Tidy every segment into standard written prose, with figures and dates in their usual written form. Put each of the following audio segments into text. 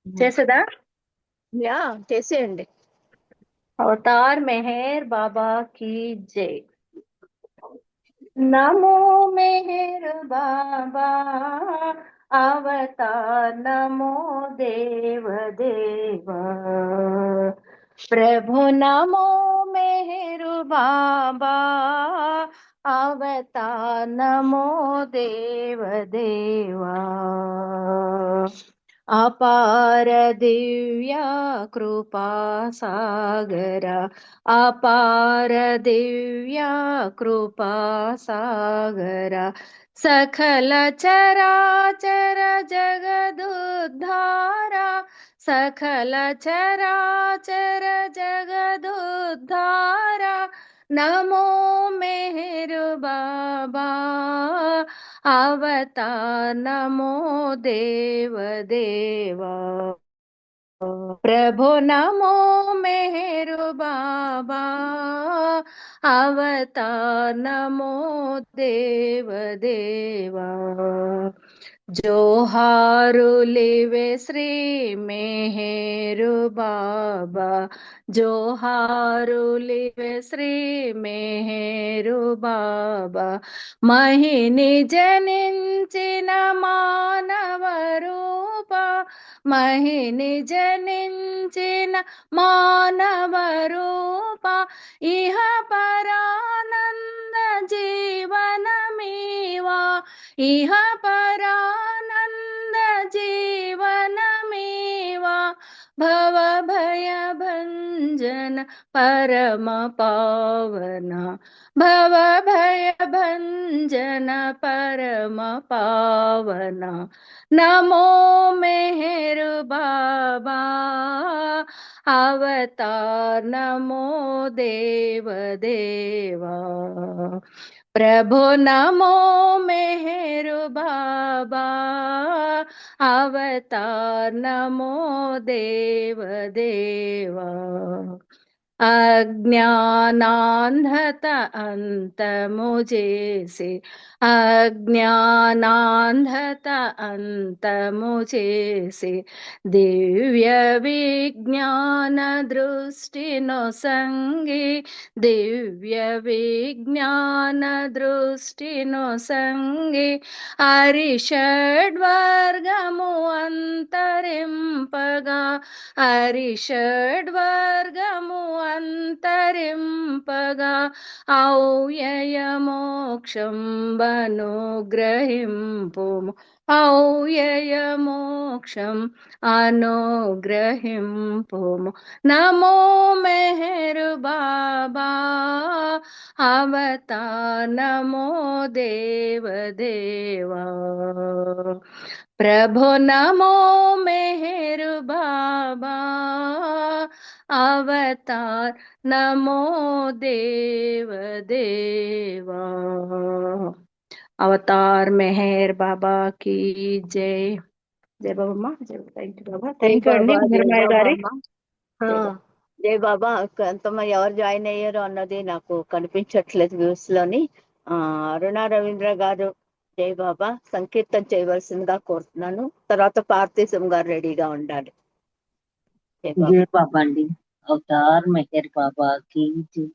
చేసేదా? యా, చేసేయండి. అవతార్ మెహర్ బాబా की जय। नमो मेहर बाबा अवतार, नमो देव देवा। प्रभु नमो मेहर बाबा अवतार, नमो देव देवा। अपार दिव्या कृपा सागरा, अपार दिव्या कृपा सागरा, सकल चराचर जगदुद्धारा, सकल चराचर जगदुद्धारा। नमो मेहर बाबा अवतार, नमो देव देवा। प्रभु नमो मेहर बाबा अवतार, नमो देव देवा। जोहारुलिवे श्री मेहरु बाबा, जोहारुलिवे श्री मेहरु बाबा। महिनि जनिंचिन मानव रूप, महिनि जनिंचिन मानव रूप। इह परानंद जीवन मीवा, इह परानंद जीवन मीवा। भव भय भंजन परम पावन, भव भय भंजन परम पावन। नमो मेहर बाबा अवतार, नमो देव देवा। प्रभु नमो मेहर बाबा अवतार, नमो देव देवा। अज्ञानांधत अंत मुझे से, अज्ञानांधत अंत मुझे से। दिव्य विज्ञान दृष्टि नो संगे, दिव्य विज्ञान दृष्टि नो संगे। अरिषड्वर्गमु अंतरिंपगा, अरिषड्वर्गमु अंतरिंपगा। औयय मोक्षं बनुग्रहिंपुमु, औयय मोक्षं अनुग्रहिंपुमु। नमो मेहर बाबा अवतार, नमो देव देवा। प्रभु नमो मेहर बाबा अवतार, नमो देव देवा। अवतार मेहर बाबा की जय। జై బాబమ్మ, జై బాబా. థ్యాంక్ యూ బాబా, జై థ్యాంక్ యూ అండి బాబా, జై మధురమాయ బాబా గారి. అమ్మ. ఆ, జై బాబా. జై బాబా. ఎంతమంది ఎవరు జాయిన్ అయ్యారో అన్నది నాకు కనిపించట్లేదు వ్యూస్ లోని. అరుణ రవీంద్ర గారు, జై బాబా సంకీర్తన చేయవలసిందిగా కోరుతున్నాను. తర్వాత పార్థిసం గారు రెడీగా ఉండాలి. జై బాబా. जय बाबा डी। अवतार मेहर बाबा की जय।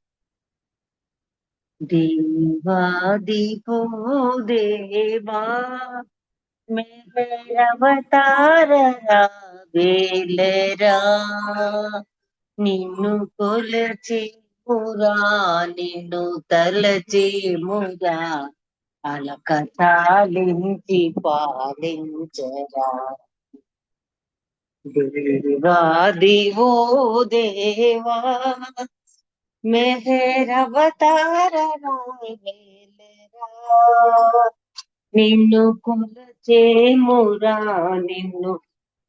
देवा दीपो देवा मेहर अवतार बेलरा, నిన్ను కొలచి మురా, నిన్ను తలచి మురా, అలక తాళించి పాలించరా। దేవా దివో దేవా మెహర్ అవతార రాయలేరా, నిన్ను కొలచే మురా, నిన్ను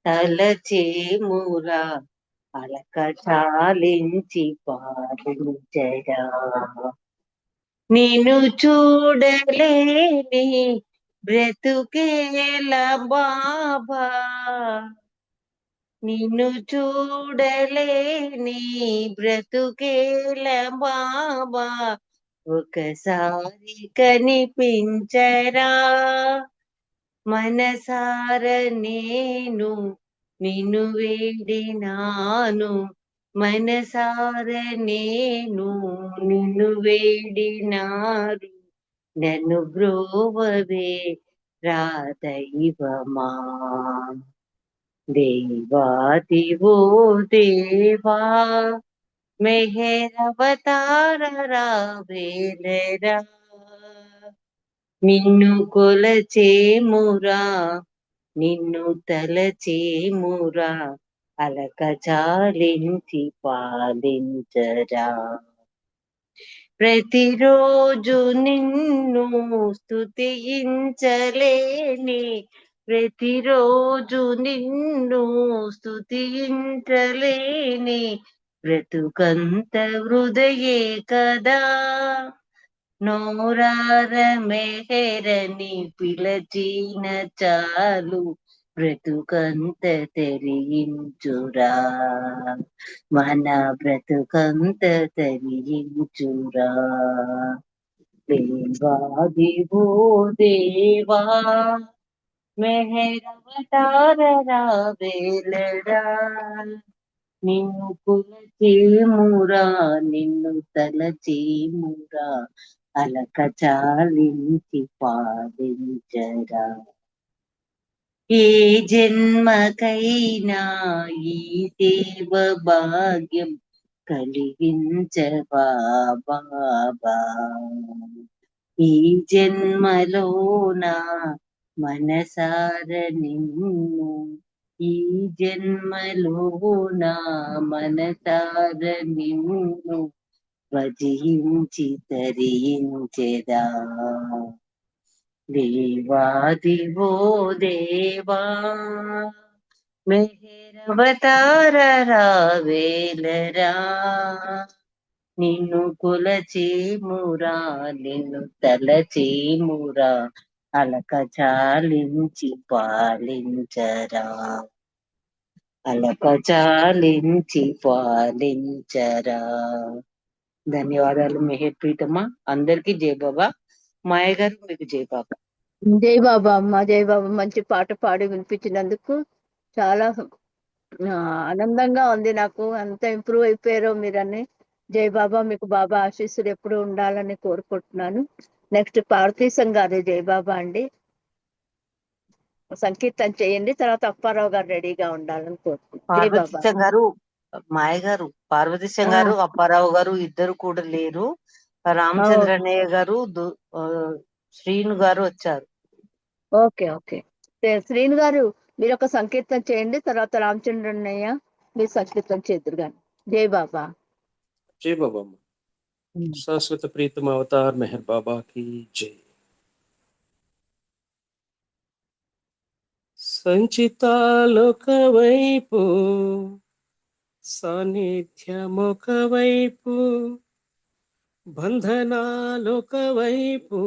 తలచే మురా, అలక చాలించి పాలించరా। నిన్ను చూడలేని బ్రతుకేల బాబా, నిన్ను చూడలేని బ్రతుకేల బాబా, ఒకసారి కనిపించరా। మనసార నేను నిన్ను వేడినాను మనసార నేను, నిన్ను వేడినారు నన్ను బ్రోవవే రాదైవమా. దేవాదివో దేవా మెహరవతార రావేలరా, నిన్ను కొలచేమురా నిన్ను తలచేమురా, అలక చాలించి పాలించరా. ప్రతిరోజు నిన్ను స్తుతించలేని, ప్రతిరోజు నిన్ను స్తుతించలేని బ్రతుకంత హృదయే కదా. నోరార మెహరని పిలచిన చాలు, బ్రతుకంత తెరించురా, మన బ్రతుకంత తెరించురా. దేవాదివో దేవా మెహరవతార రావేలరా, నిన్ను కొలచేమురా నిన్ను తలచేమురా, అలక చాలించి పాలించరా. ఏ జన్మకైనా ఈ దేవ భాగ్యం కలిగించవా బాబా. ఈ జన్మలోన మనసార నిన్ను, ఈ జన్మలోన మనసార నిన్ను భజించి తరించెదా. దేవాదివో దేవా మెహరవతార రావేలరా, నిన్ను కొలచేమురా నిన్ను తలచేమురా, అలక చాలించి పాలించరా, అలక చాలించి పాలించరా. ధన్యవాదాలు మెహర్ ప్రీతమ్మ. అందరికీ జై బాబా. మాయ గారు మీకు జై బాబా. జై బాబా అమ్మ, జై బాబా. మంచి పాట పాడి వినిపించినందుకు చాలా ఆనందంగా ఉంది నాకు. అంత ఇంప్రూవ్ అయిపోయారో మీరని. జై బాబా. మీకు బాబా ఆశీస్సులు ఎప్పుడు ఉండాలని కోరుకుంటున్నాను. నెక్స్ట్ పార్వతీశం గారు జై బాబా అండి. సంకీర్తన చేయండి, తర్వాత అప్పారావు గారు రెడీగా ఉండాలని కోరుకుంటున్నాను. జై బాబా. పార్వతీశం గారు, మాయ గారు, పార్వతీశం గారు, అప్పారావు గారు ఇద్దరు కూడా లేరు. రామచంద్రన్నయ్య గారు, శ్రీను గారు వచ్చారు. Okay okay. శ్రీను గారు మీరు ఒక సంకీర్తన చేయండి, తర్వాత రామచంద్రన్నయ్య మీరు సంకీర్తన చేద్దరు గాని. జై బాబా. జై బాబా. శాశ్వత ప్రీతమ అవతార్ మెహర్ బాబా की జై. సంచితాలొక వైపు, సాన్నిధ్యమొక వైపు, బంధనాలొక వైపు,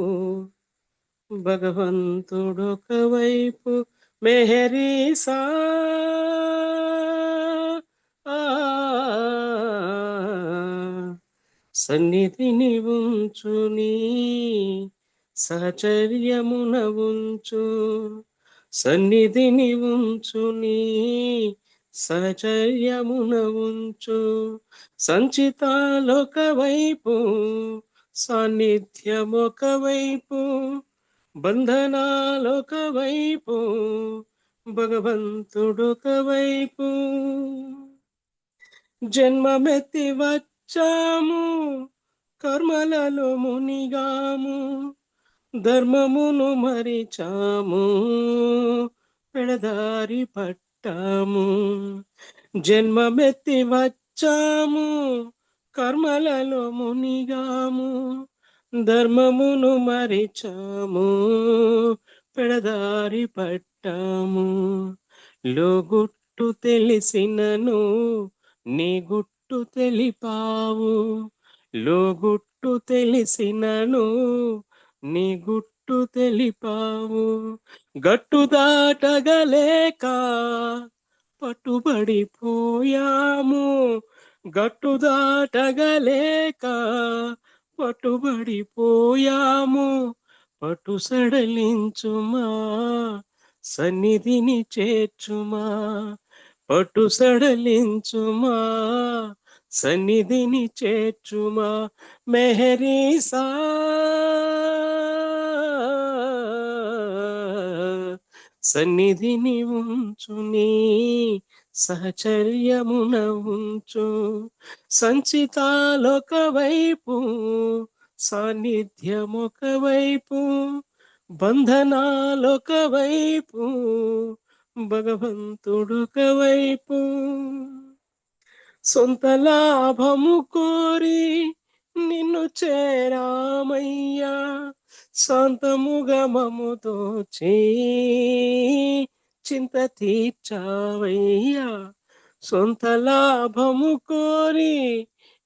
భగవంతుడొక వైపు, మెహరీసా సన్నిధిని ఉంచుని సహచర్యమున ఉంచు, సన్నిధిని ఉంచుని సహచర్యమున ఉంచు. సంచితాలొక వైపు, సాన్నిధ్యమొక వైపు, బంధనాలొక వైపు, భగవంతుడొక వైపు. జన్మమెత్తి వచ్చాము, కర్మలలో మునిగాము, ధర్మమును మరిచాము, పెడదారి పట్టాము. జన్మమెత్తి వచ్చాము, కర్మలలో మునిగాము, ధర్మమును మరిచాము, పెడదారి పట్టాము. లోగుట్టు తెలిసినను నీ గుట్టు తెలిపావు, లోగుట్టు తెలిసినను నీ గుట్టు తెలిపావు. గట్టు దాటగలేక పట్టుబడిపోయాము, గట్టు దాటగలేక పట్టుబడిపోయాము. పట్టు సడలించుమా, సన్నిధిని చేర్చుమా, పట్టు సడలించుమా సన్నిధిని చేర్చుమా మెహరీసా సన్నిధిని ఉంచుని సహచర్యమున ఉంచు సంచితాలొక వైపు సాన్నిధ్యమొక వైపు బంధనాలొక వైపు భగవంతుడొక వైపు సొంత లాభము కోరి నిన్ను చేరామయ్యా శాంతముగా మముతో చింత తీర్చావయ్యా సొంత లాభము కోరి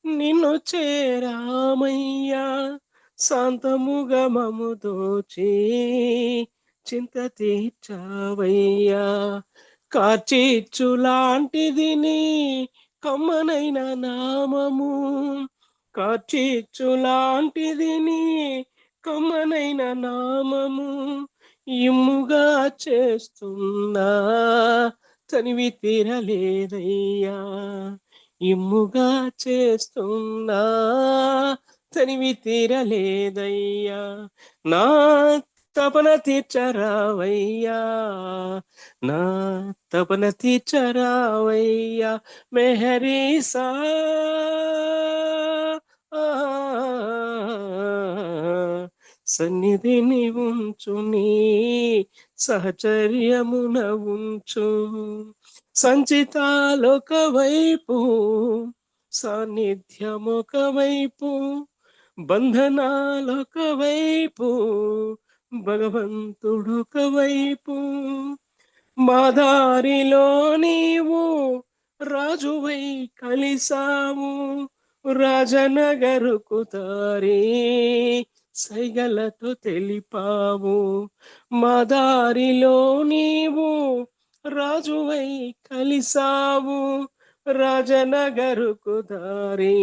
నిన్ను చేరామయ్యా శాంతముగా మముతో చింత తీర్చావయ్యా కార్చిచ్చు లాంటిది నీ కమ్మనైన నామము కార్చిచ్చు లాంటిది నీ కమ్మనైన నామము ఇమ్ముగా చేస్తున్నా తనివి తీరలేదయ్యా ఇమ్ముగా చేస్తున్నా తనివి తీరలేదయ్యా నా తపన తీర్చరావయ్యా నా తపన తీర్చరావయ్యా మెహరీసా సన్నిధిని ఉంచుని సహచర్యమున ఉంచు సంచితాలొక వైపు సాన్నిధ్యమొక వైపు బంధనాలొక వైపు భగవంతుడొక వైపు మా దారిలో నీవు రాజువై కలిసావు రాజనగరుకు దారి సైగలతో తెలిపావు మా దారిలో నీవు రాజువై కలిసావు రాజనగరుకు దారి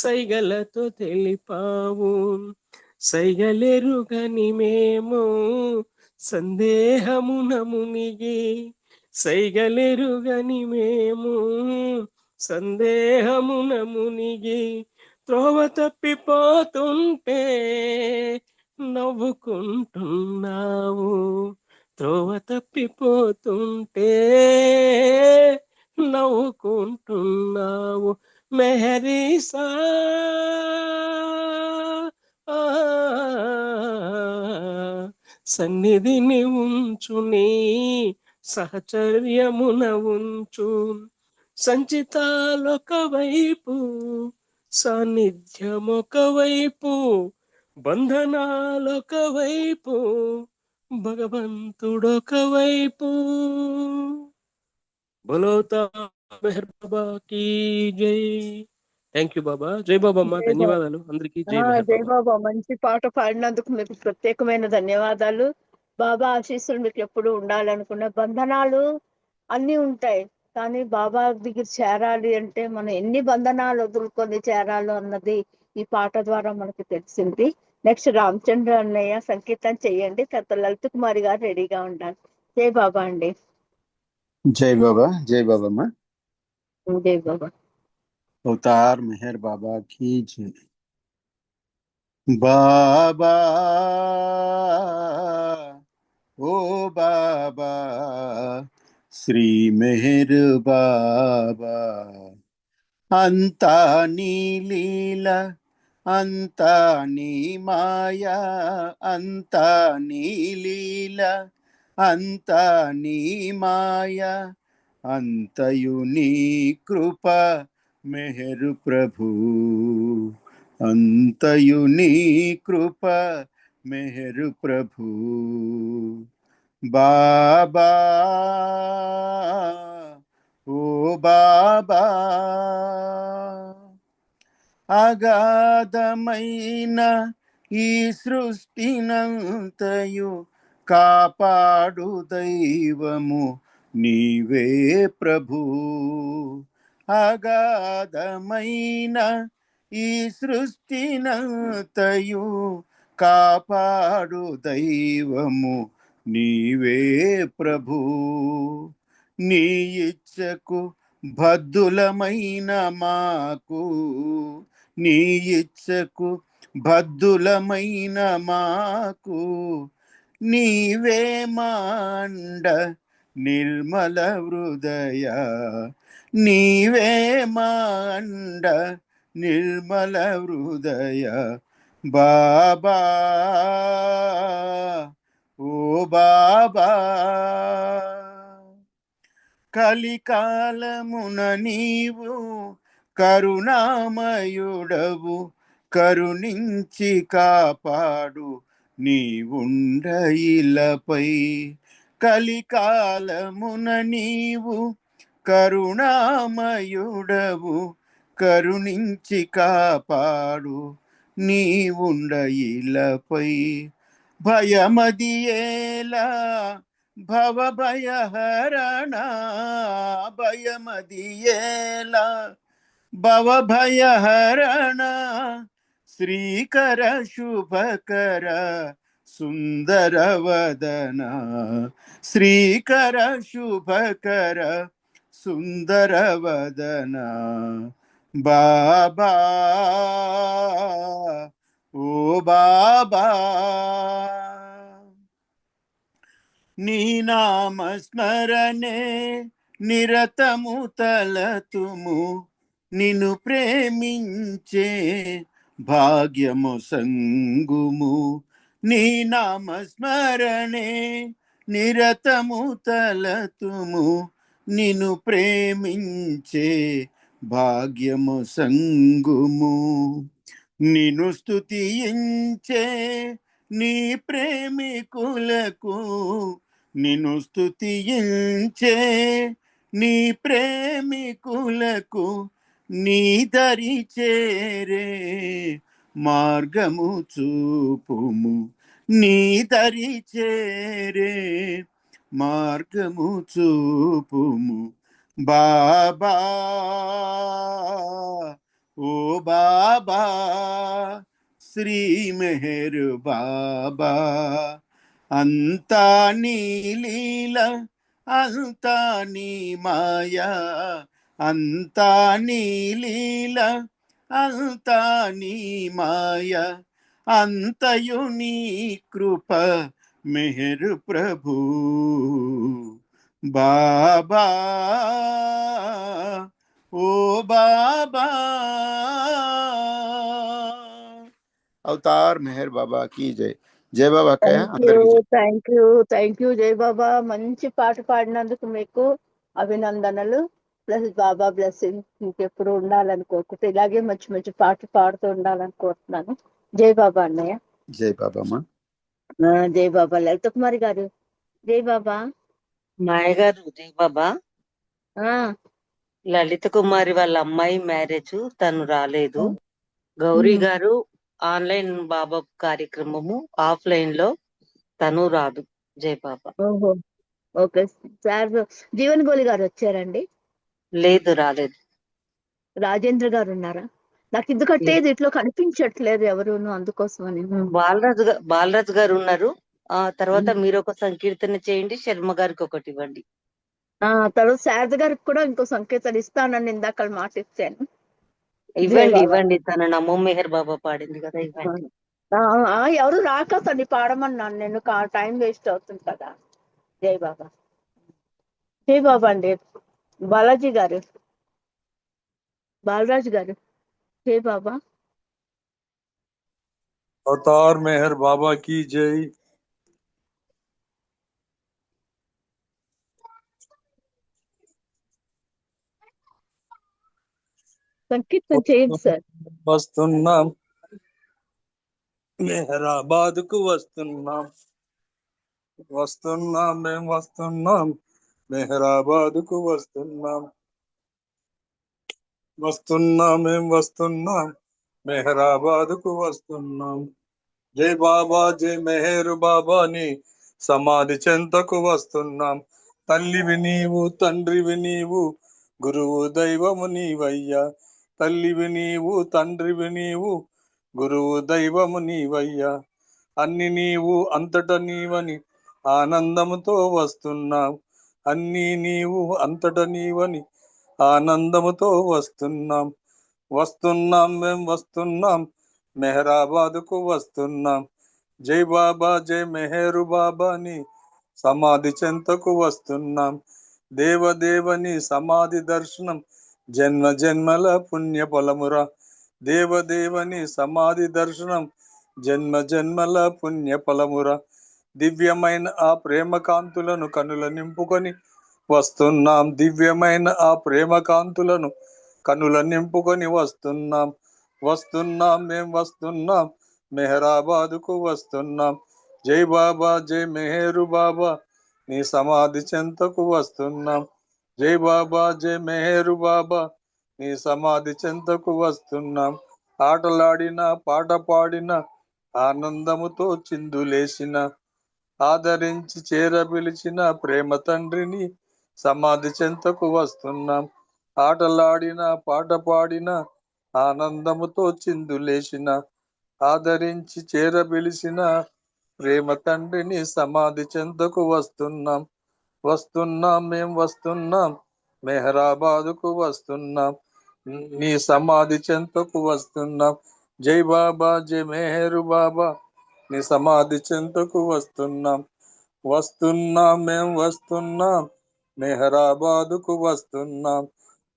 సైగలతో తెలిపావు సైగలెరుగని మేము సందేహమున మునిగి సైగలెరుగని మేము సందేహమున మునిగి త్రోవ తప్పిపోతుంటే నవ్వుకుంటున్నావు త్రోవ తప్పిపోతుంటే నవ్వుకుంటున్నావు మెహరీసా సన్నిధిని ఉంచుని సహచర్యమున ఉంచు సంచితాలొక వైపు సాన్నిధ్యమొక వైపు బంధనాలొక వైపు భగవంతుడొక వైపు బలోతా మెహర్ బాబా కీ జై థ్యాంక్ యూ బాబా జై బాబమ్మ జై బాబా. ధన్యవాదాలు అందరికీ జై మెహర్ జై బాబా బాబా, మంచి పాట పాడినందుకు మీకు ప్రత్యేకమైన ధన్యవాదాలు. బాబా ఆశీస్సులు మీకు ఎప్పుడు ఉండాలనుకున్న బంధనాలు అన్ని ఉంటాయి, కానీ బాబా దగ్గర చేరాలి అంటే మనం ఎన్ని బంధనాలు వదులుకొని చేరాలో అన్నది ఈ పాట ద్వారా మనకు తెలిసింది. నెక్స్ట్ రామచంద్ర అన్నయ్య సంకీర్తన చెయ్యండి, తర్వాత లలిత కుమారి గారు రెడీగా ఉండాలి. జై బాబా అండి. జై బాబా, జై బాబమ్మ. జై బాబా. అవతార్ మెహర్ బాబా की जय. బాబా ఓ బాబా శ్రీ మెహర్ బాబా, అంతా నీ లీల అంతా నీ మాయా, అంతా నీ లీల అంతా నీ మాయా, అంతయు నీ కృప మెహరు ప్రభు, అంతయు నీ కృప మెహరు ప్రభు. బాబా ఓ బాబా అగాధమైన ఈ సృష్టినంతయు కాపాడు దైవము నీవే ప్రభు. అగాధమైన ఈ సృష్టినంతయు కాపాడు దైవము నీవే ప్రభు. నీ ఇచ్చకు బద్ధులమైన మాకు, నీ ఇచ్చకు బద్ధులమైన మాకు నీవే మాండ నిర్మల హృదయ, నీవే మాండ నిర్మల హృదయ బాబా, ఓ బాబా. కలికాలమున నీవు కరుణామయుడవు, కరుణించి కాపాడు నీవుండ ఇలపై. కలికాలమున నీవు కరుణామయుడవు, కరుణించి కాపాడు నీవుండ ఇలపై. భయమదియేలా భవభయహరణ, భయమదియేలా భవభయహరణ, శ్రీకర శుభకర సుందరవదన, శ్రీకర శుభకర సుందరవదన బాబా, ఓ బాబా. నీ నామస్మరణే నిరతము తలతుము, నిన్ను ప్రేమించే భాగ్యము సంగుము. నీ నామస్మరణే నిరతము తలతుము, నిన్ను ప్రేమించే భాగ్యము సంగుము. నిన్ను స్తుతించే నీ ప్రేమికులకు, నిన్ను స్తుతించే నీ ప్రేమికులకు నీ దరి చేరే మార్గము చూపుము, నీ దరి చేరే మార్గము చూపుము బాబా, ఓ బాబా. శ్రీ మెహర్ బాబా, అంతా నీ లీల, అంతా నీ మాయా, అంతా నీ లీల, అంతా నీ మాయ, అంతయు నీ కృప మెహర్ ప్రభు బాబా, ఓ బాబా. అవతార్ మెహర్ బాబా की जय. జై బాబా అక్కయ్య, అందరికీ జై. థ్యాంక్ యూ జై బాబా. మంచి పాట పాడినందుకు మీకు అభినందనలు. ప్లస్ బాబా బ్లెస్సింగ్ ఇంకెప్పుడు ఉండాలని కోరుకుంటే, ఇలాగే మంచి మంచి పాటలు పాడుతూ ఉండాలని కోరుతున్నాను. జై బాబా అన్నయ్య. జై బాబా అమ్మా. జై బాబా. లలిత కుమారి గారు జై బాబా. మాయ గారు జై బాబా. ఆ లలిత కుమారి వాళ్ళ అమ్మాయి మ్యారేజ్, తను రాలేదు. గౌరీ గారు ఆన్లైన్ బాబా కార్యక్రమము, ఆఫ్లైన్ లో తను రాదు. జై బాబా. ఓహో ఓకే సార్. జీవన్ గోలి గారు వచ్చారండి? లేదు, రాలేదు. రాజేంద్ర గారు ఉన్నారా? నాకు ఎందుకంటే దీంట్లో కనిపించట్లేదు ఎవరును, అందుకోసమని. బాలరాజు గారు ఉన్నారు. ఆ తర్వాత మీరు ఒక సంకీర్తన చేయండి, శర్మ గారికి ఒకటి ఇవ్వండి. తర్వాత శారద గారికి కూడా ఇంకో సంకేతాలు ఇస్తానని ఇందాక మాట ఇచ్చాను. ఇవ్వండి. తన నమో మెహర్ బాబా పాడింది కదా, ఇవ్వండి. ఎవరు రాక తను పాడమన్నాను నేను, టైం వేస్ట్ అవుతుంది కదా. జై బాబా. జై బాబా అండి. బాలాజీ గారు, బాలరాజు గారు జై బాబా. अवतार मेहर बाबा की जय. సంకీర్తన చేయండి సార్. వస్తున్నాం మెహరాబాద్ కు, వస్తున్నాం మేము వస్తున్నాం మెహరాబాద్ కు, మేము వస్తున్నాం మెహరాబాద్ కు వస్తున్నాం. జై బాబా జై మెహర్ బాబాని సమాధి చెంతకు వస్తున్నాం. తల్లివి నీవు, తండ్రివి నీవు, గురువు దైవము నీవయ్యా. తల్లివి నీవు, తండ్రివి నీవు, గురువు దైవము నీవయ్యా. అన్ని నీవు, అంతట నీవని ఆనందముతో వస్తున్నాం. అన్నీ నీవు అంతట నీవని ఆనందముతో వస్తున్నాం మేం వస్తున్నాం మెహరాబాదుకు వస్తున్నాం. జై బాబా జై మెహరు బాబాని సమాధి చెంతకు వస్తున్నాం. దేవదేవని సమాధి దర్శనం జన్మ జన్మల పుణ్య ఫలమురా. దేవదేవని సమాధి దర్శనం జన్మ జన్మల పుణ్య ఫలమురా. దివ్యమైన ఆ ప్రేమ కాంతులను కనుల నింపుకొని వస్తున్నాం. దివ్యమైన ఆ ప్రేమ కాంతులను కనుల నింపుకొని వస్తున్నాం మేం వస్తున్నాం మెహరాబాదుకు వస్తున్నాం. జై బాబా జై మెహరు బాబా నీ సమాధి చెంతకు వస్తున్నాం. జై బాబా జై మెహరు బాబా నీ సమాధి చెంతకు వస్తున్నాం. ఆటలాడిన పాట పాడిన ఆనందముతో చిందులేసిన ఆదరించి చేరపిలిచిన ప్రేమ తండ్రిని సమాధి చెంతకు వస్తున్నాం. ఆటలాడిన పాట పాడిన ఆనందముతో చిందులేసిన ఆదరించి చేరపిలిచిన ప్రేమ తండ్రిని సమాధి చెంతకు వస్తున్నాం. మేం వస్తున్నాం మెహరాబాదుకు వస్తున్నాం. నీ సమాధి చెంతకు వస్తున్నాం. జై బాబా జై మెహరు బాబా నీ సమాధి చెంతకు వస్తున్నాం. మేం వస్తున్నాం మెహరాబాదుకు వస్తున్నాం.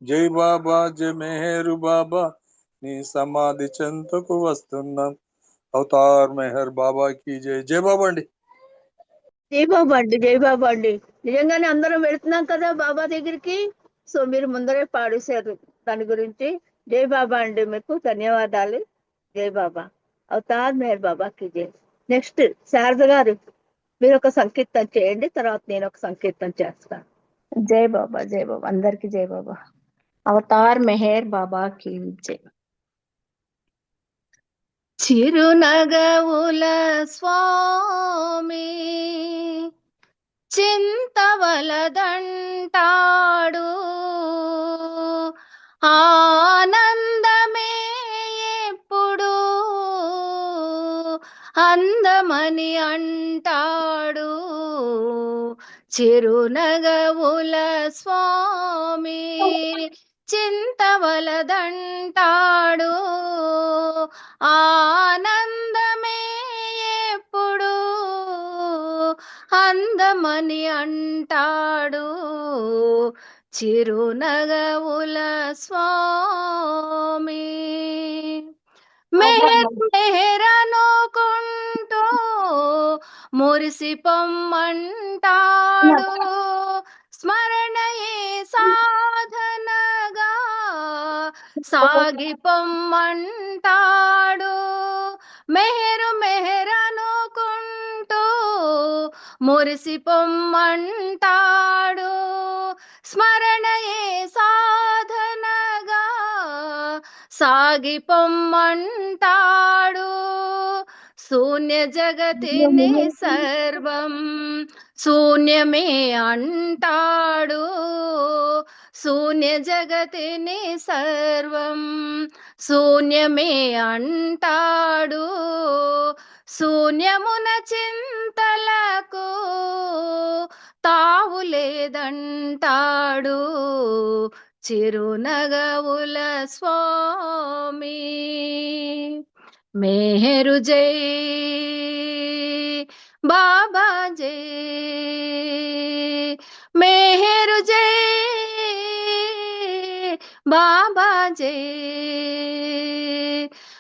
జై బాబా జై మెహరు బాబా నీ సమాధి చెంతకు వస్తున్నాం. అవతార్ మెహర్ బాబా కి జై. జై బాబా అండి. జై బాబా అండి, జై బాబా అండి. నిజంగానే అందరం వెళ్తున్నాం కదా బాబా దగ్గరికి. సో మీరు ముందరే పాడేశారు దాని గురించి. జై బాబా అండి, మీకు ధన్యవాదాలు. జై బాబా. అవతార్ మెహర్ బాబాకి జై. నెక్స్ట్ శారద గారు, మీరు ఒక సంకీర్తన చేయండి, తర్వాత నేను ఒక సంకీర్తన చేస్తాను. జై బాబా జై బాబా, అందరికి జై బాబా. అవతార్ మెహర్ బాబా కి జై. చిరునగవుల స్వామి చింతవలదంటాడు, ఆనందమే ఎప్పుడు అందమని అంటాడు. చిరునగవుల స్వామి చింతవలదంటాడు, ఆనందమే ఎప్పుడు అందమని అంటాడు. చిరునగవుల స్వామి మెహరనుకుంటూ మురిసి పొమ్మంటాడు, స్మరణయే సాధనగా సాగి పొమ్మంటాడు. మెహరనుకుంటూ మురిసి పొమ్మంటాడు, స్మరణయే సాధనగా సాగి పొమ్మంటాడు. శూన్య జగతిని సర్వం శూన్యమే అంటాడు, శూన్య జగతిని సర్వం శూన్యమే అంటాడు. శూన్యమున చింతలకు తావు లేదంటాడు. చిరునగవుల స్వామి మెహరు జై బాబా జై, మెహరు జై బాబా జై,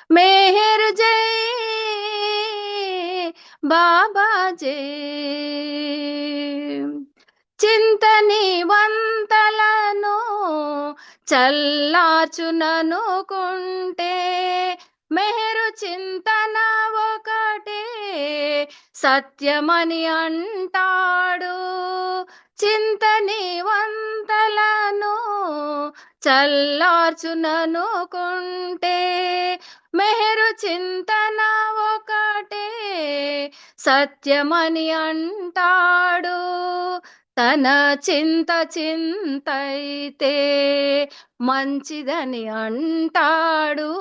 మెహరు జై బాబా జై. చింతని వంతలను చల్లార్చుననుకుంటే మెహరు చింతన ఒకటే సత్యమని అంటాడు. చింతని వంతలను చల్లార్చుననుకుంటే మెహరు చింతన ఒకటే సత్యమని అంటాడు. తన చింత చింతైతే మంచిదని అంటాడు.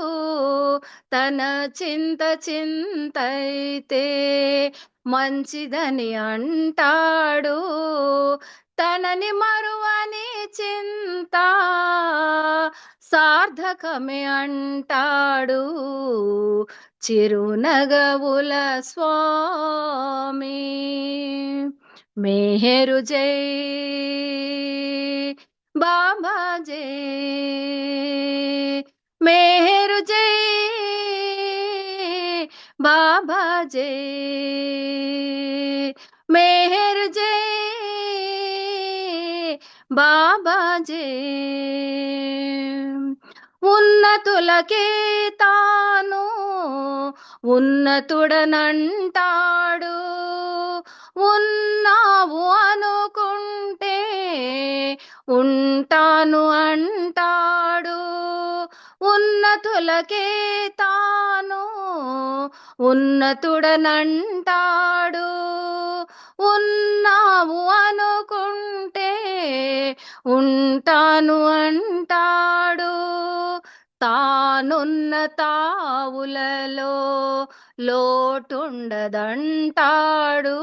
తన చింత చింతైతే మంచిదని అంటాడు. తనని మరువని చింత సార్థకమే అంటాడు. చిరునగవుల స్వామి మేహరు జై బాబా జై మేహరు జై బాబా జై మేహరు జై బాబా జై ఉన్నతులకే తాను ఉన్నతుడనంటాడు. ఉన్నావు అనుకుంటే ఉంటాను అంటాడు. ఉన్నతులకే తాను ఉన్నతుడనంటాడు. ఉన్నావు అనుకుంటే ఉంటాను అంటాడు. తానున్న తావులలో లోటుండదంటాడు.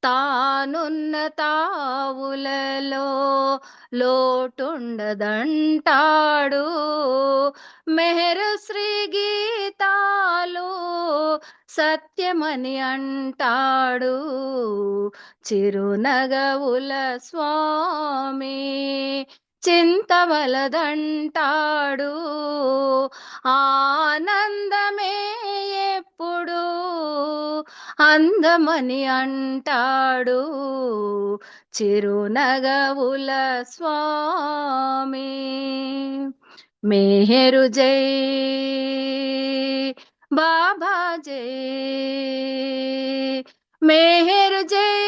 తానున్న తావులలో లోటుండదంటాడు. మెహరు శ్రీ గీతాలు సత్యమని అంటాడు. చిరునగవుల స్వామి చింతవలదంటాడు. ఆనందమే ఎప్పుడు అందమని అంటాడు. చిరునగవుల స్వామి మేహరు జై బాబా జై మేహరు జై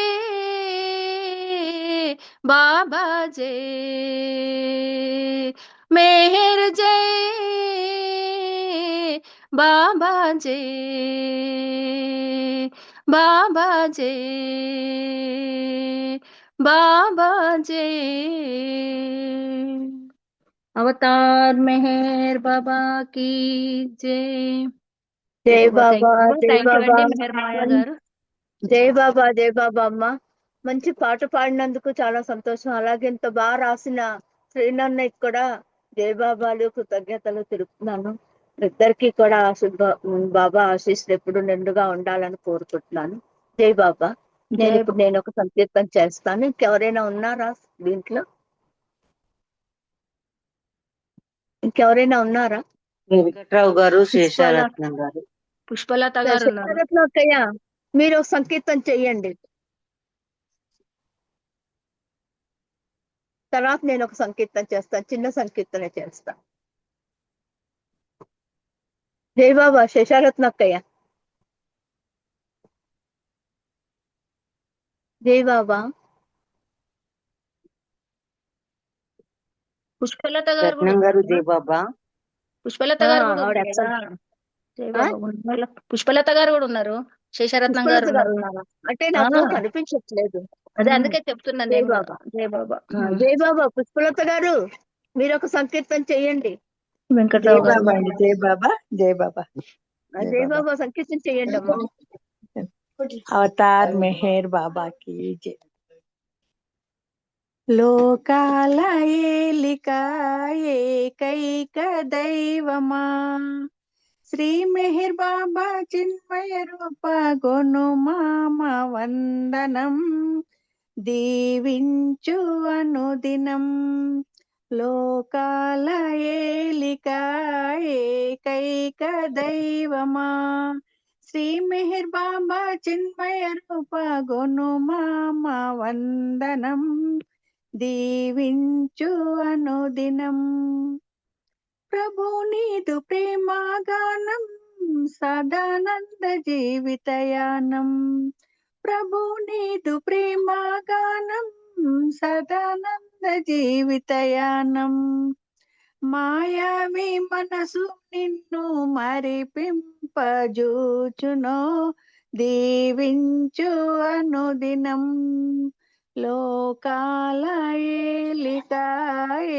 బాబా జై మేహరు జై బాబా జై బాబా జై బాబా జై అవతార్ మెహర్ బాబా की జై జై బాబా జై థ్యాంక్ యూ బాబా. అండి మెహర్ మాయా గారు. జై బాబా జై బాబా అమ్మ. మంచి పాట పాడినందుకు చాలా సంతోషం. అలాగే ఇంత బాగా రాసిన శ్రీనన్నయ్య కూడా జై బాబాలు కృతజ్ఞతలు తెలుపుతున్నాను. ఇద్దరికి కూడా బాబా ఆశీస్సులు ఎప్పుడు నిండుగా ఉండాలని కోరుకుంటున్నాను. జై బాబా. నేను ఒక సంకీర్తన చేస్తాను. ఇంకెవరైనా ఉన్నారా దీంట్లో? ఇంకెవరైనా ఉన్నారా? వెంకట్రావు గారు, శేషారత్నం గారు. పుష్పలత గారు ఉన్నారు. అక్కయ్య మీరు ఒక సంకీర్తన చెయ్యండి. తర్వాత నేను ఒక సంకీర్తన చేస్తాను. చిన్న సంకీర్తన చేస్తాను. జై బాబా. శేషారత్న అక్కయ్య. జై బాబా. పుష్పలత గారు కూడా రత్నం గారు ఉన్నారు. జై బాబా. పుష్పలత గారు కూడా ఆవిడ ఉన్నారు కదా. జై బాబా ఉన్నారు. పుష్పలత గారు కూడా ఉన్నారు. శేషారత్నం గారు పుష్పలత గారు ఉన్నారు. ఉన్నారా? అంటే నాకు కనిపించట్లేదు. అదే అందుకే చెప్తున్నాను జై నేను కూడా. బాబా. జై బాబా. జై బాబా. పుష్పలత గారు మీరు ఒక సంకీర్తన చెయ్యండి. జై వెంకట్రావు గారు బాబా అండి. జై బాబా. జై బాబా. జై బాబా సంకీర్తన చెయ్యండి అమ్మా. అవతార్ మెహర్ బాబా की జై. లోకాల ఏలిక ఏకైక దైవమా శ్రీ మెహర్ బాబా చిన్మయ రూప గొను మామ వందనం దీవించు అనుదినం. లోకాల ఏలిక ఏకైక దైవమా శ్రీ మెహర్ బాబా చిన్మయ రూప గొను మామ వందనం దీవించు అనుదినం. ప్రభు నీదు ప్రేమాగానం సదానంద జీవితయానం. ప్రభు నీదు ప్రేమాగానం సదానంద జీవితయానం. మాయావి మనసు నిన్ను మరిపింపజూచునో దీవించు అనుదినం. లోకాల ఏలిక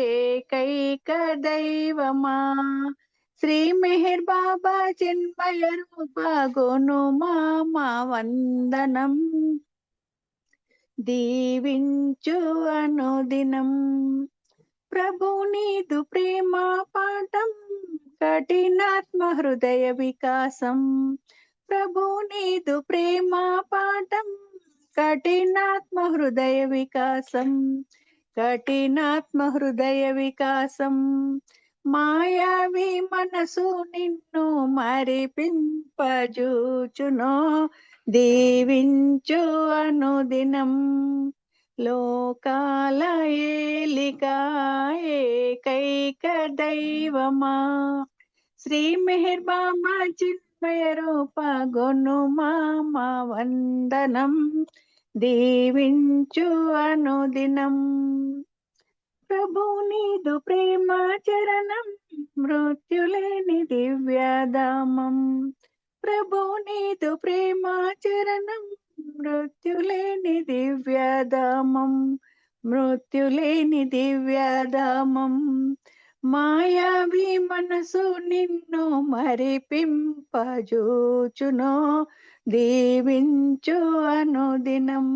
ఏకైక దైవమా శ్రీ మెహర్ బాబా చిన్మయ రూప గుణమా మా వందనం దీవించు అనుదినం ప్రభు నీదు ప్రేమ పాఠం కఠినాత్మ హృదయ వికాసం ప్రభు నీదు ప్రేమ పాఠం కఠినాత్మ హృదయ వికాసం కఠినాత్మ హృదయ వికాసం మాయావి మనసు నిన్ను మరిపింపజూచునో దీవించు అనుదినం లోకాల ఏలిక ఏకైక దైవమా శ్రీ మెహర్ బాబా చిన్మయ రూప గుణమా మా వందనం దీవించు అనుదినం ప్రభు నీదు ప్రేమ చరణం మృత్యులేని దివ్యధామం ప్రభు నీదు ప్రేమ చరణం మృత్యులేని దివ్యధామం మృత్యులేని దివ్యధామం మాయావి మనసు నిన్ను మరిపింపజూచునో దీవించు అనుదినం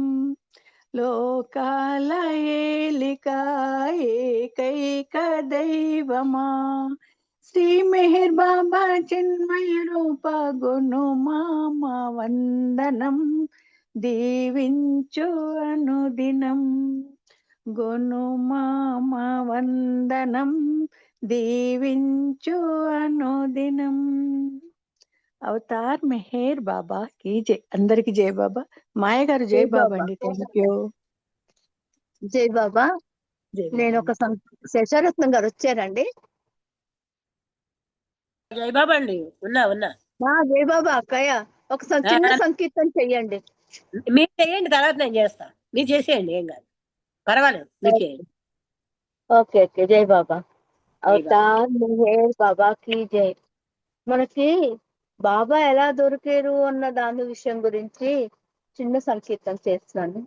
లోకాల ఏలిక ఏకైక దైవమా శ్రీ మెహర్ బాబా చిన్మయ రూప గుణమా మా వందనం దీవించు అనుదినం గుణమా మా వందనం దీవించు అనుదినం అవతార్ మెహర్ బాబా की జై అందరికి జై బాబా మాయ గారు జై జై బాబా బాబా. అండి థ్యాంక్ యూ జై బాబా. జై నేను బాబా ఒక శేషారత్నం గారు వచ్చారండి. జై బాబా అండి. ఉన్నా జై బాబా అక్కయ్య ఒక చిన్న సంకీర్తన చెయ్యండి. మీరు చేయండి, తర్వాత నేను చేస్తా. మీరు చేసేయండి, ఏం కాదు, పర్వాలేదు, మీరు చేయండి. Okay okay. జై బాబా. జై బాబా. అవతార్ మెహర్ బాబా की జై. మనకి బాబా ఎలా దొరికారు అన్న దాని విషయం గురించి చిన్న సంకీర్తన చేస్తున్నాను.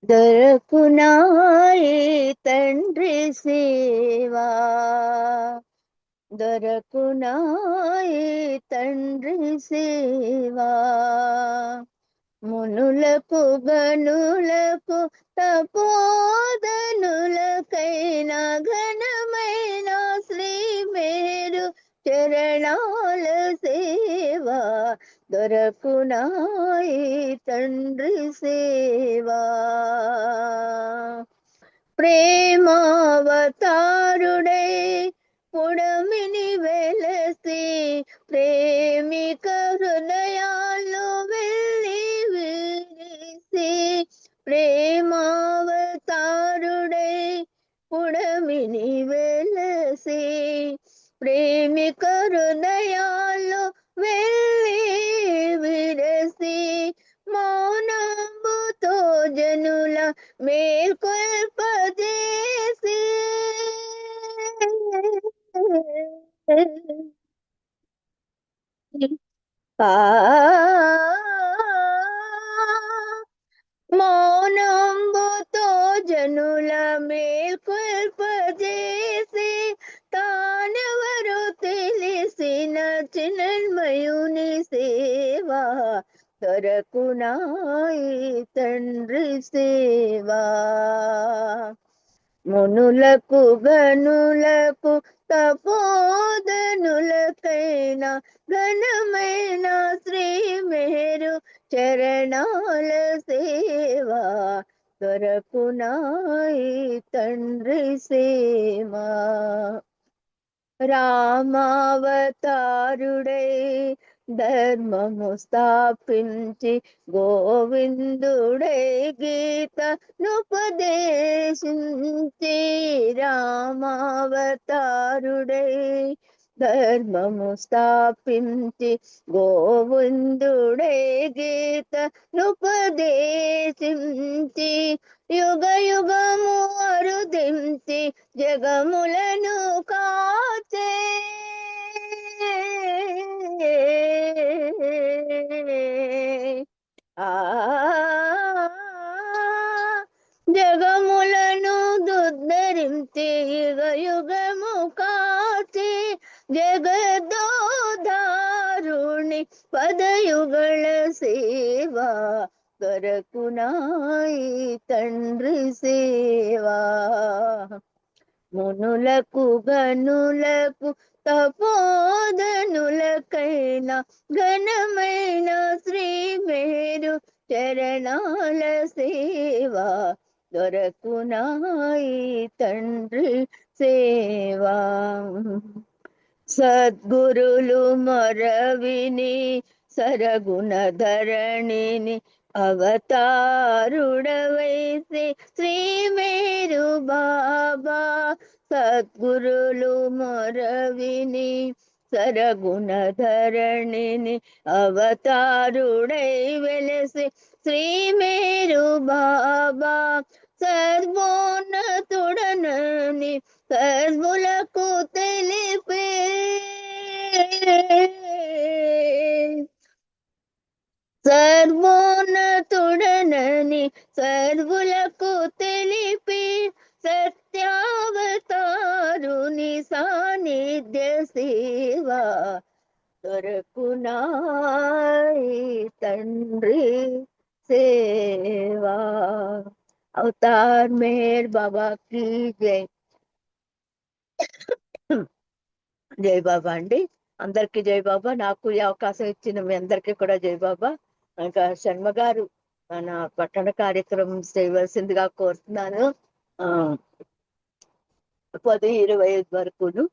దొరకునాయి తండ్రి సేవా దొరకునాయి తండ్రి సేవా మునులకు గనులకు తపోదనులకైనా ఘనమైన శ్రీ మేరు చరణాల సేవా దొరకునాయి తండ్రి సేవా ప్రేమావతారుడై పుడమిని వెలసి ప్రేమిక హృదయాల్లో వెళ్ళి విరిసి ప్రేమావతారుడై పుడమిని వెలసి ప్రేమిక హృదయాల్లో వెళ్ళి విరసి మౌనంబుతో జనుల మేల్కొల్పజేసి మౌనంబుతో జనుల మేల్కొల్పజేసి తానెవరు తెలిసిన చిన్మయుని సేవా దొరకునాయి తండ్రి సేవా మునులకు గనులకు తపోదనులకైనా ఘనమైన శ్రీ మేరు చరణాల సేవా దొరకునాయి తండ్రి సేవా రామావతారుడై ధర్మము స్థాపించి గోవిందుడై గీతనుపదేశించి రామావతారుడై ధర్మము స్థాపించి గోవిందుడై గీతనుపదేశించి యుగ యుగము అరుదించి జగములను కాచే ಜಗದೋಧಾರುಣಿ ಪದಯುಗಳ ಸೇವಾ దొరకునాయి తండ్రి సేవా. మునులకు గనులకు తపోధనులకైనా ఘనమైన శ్రీ మేరు చరణాల సేవా దొరకునాయి తండ్రి సేవా. సద్గురులు మొరవిని సరగుణ ధరణిని అవతారుడవైసే శ్రీ మేరు బాబా. సద్గురులు మొరవిని సరగుణ ధరణిని అవతారుడై వెలసే శ్రీ మేరు బాబా. సర్వోన్నతుడనని సర్వులకు తెలిపే సర్వోన్నతుడనని సర్వులకు తెలిపి సత్యావతారుని సాన్నిధ్య సేవా దొరకునాయి తండ్రి సేవా. అవతార్ మెహర్ బాబా की జై. జై బాబా అండి. అందరికి జై బాబా. నాకు ఈ అవకాశం ఇచ్చిన మీ అందరికీ కూడా జై బాబా. ఇంకా శర్మ గారు మన పట్టణ కార్యక్రమం చేయవలసిందిగా కోరుతున్నాను. 10-25 వరకును.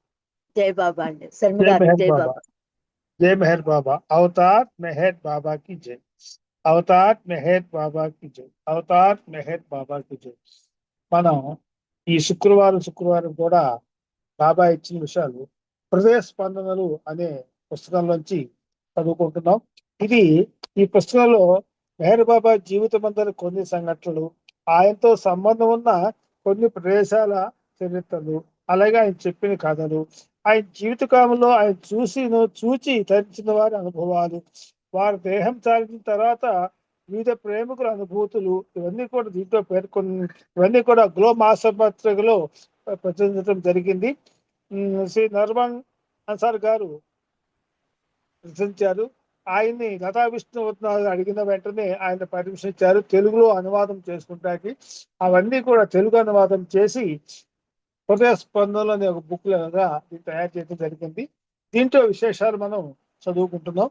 జై బాబా అండి. శర్మ जय గారు मेहर జై बाबा, బాబా. जय मेहर बाबा। अवतार मेहर बाबा की जय। अवतार मेहर बाबा की जय। अवतार मेहर बाबा की जय। మనం ఈ శుక్రవారం కూడా బాబా ఇచ్చిన విషయాలు హృదయ స్పందనలు అనే పుస్తకంలోంచి చదువుకుంటున్నాం. ఇది ఈ పుస్తకంలో మెహర్ బాబా జీవితం అందరి కొన్ని సంఘటనలు, ఆయనతో సంబంధం ఉన్న కొన్ని ప్రదేశాల చరిత్రలు, అలాగే ఆయన చెప్పిన కథలు, ఆయన జీవిత కాలంలో ఆయన చూచి తరించిన వారి అనుభవాలు, వారి దేహం చాలిన తర్వాత వివిధ ప్రేమికుల అనుభూతులు, ఇవన్నీ కూడా దీంట్లో ఇవన్నీ కూడా గ్లో మాసపత్రికలో ప్రచురించడం జరిగింది. శ్రీ నర్మన్ అన్సార్ గారు రచించారు. ఆయన్ని లతా విష్ణువర్ధన్ అడిగిన వెంటనే ఆయన పర్మిషన్ ఇచ్చారు తెలుగులో అనువాదం చేసుకుంటాకి. అవన్నీ కూడా తెలుగు అనువాదం చేసి హృదయ స్పందనలు అనే ఒక బుక్ లాగా తయారు చేయడం జరిగింది. దీంట్లో విశేషాలు మనం చదువుకుంటున్నాం.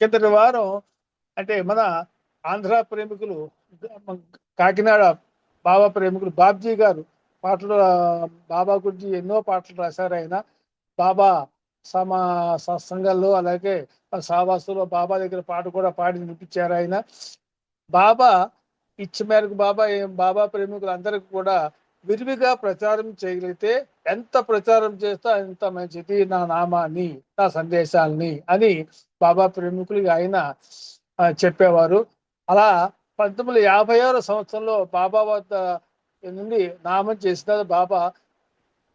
కిందటి వారం అంటే మన ఆంధ్ర ప్రేమికులు, కాకినాడ బాబా ప్రేమికులు బాబ్జీ గారు పాటలు బాబా గురించి ఎన్నో పాటలు రాశారు. ఆయన బాబా సత్సంగాల్లో అలాగే సావాసులో బాబా దగ్గర పాట కూడా పాడి వినిపించారు. ఆయన బాబా ఇచ్చే మేరకు బాబా ప్రేమికులు అందరికి కూడా విరివిగా ప్రచారం చేయగలిగితే ఎంత ప్రచారం చేస్తే అంత మంచిది నా నామాన్ని, నా సందేశాలని అని బాబా ప్రేమికులు ఆయన చెప్పేవారు. అలా 1956 సంవత్సరంలో బాబా వద్ద నుండి నామం చేసిన బాబా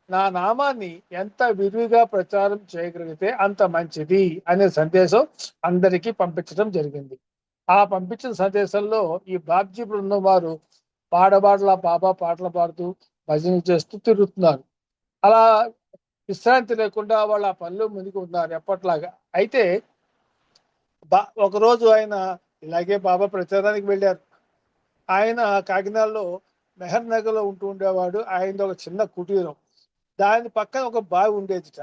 నా నామాన్ని ఎంత విరివిగా ప్రచారం చేయగలిగితే అంత మంచిది అనే సందేశం అందరికీ పంపించడం జరిగింది. ఆ పంపించిన సందేశంలో ఈ బాబ్జీ బృందం వారు బాబా పాటలు పాడుతూ భజన చేస్తూ తిరుగుతున్నారు. అలా విశ్రాంతి లేకుండా వాళ్ళ పనులు ముందుకు ఉన్నారు ఎప్పట్లాగా. అయితే ఒకరోజు ఆయన ఇలాగే బాబా ప్రచారానికి వెళ్ళారు. ఆయన కాకినాడలో మెహర్ నగర్లో ఉండేవాడు. ఆయన ఒక చిన్న కుటీరం, దాని పక్కన ఒక బావి ఉండేదిట.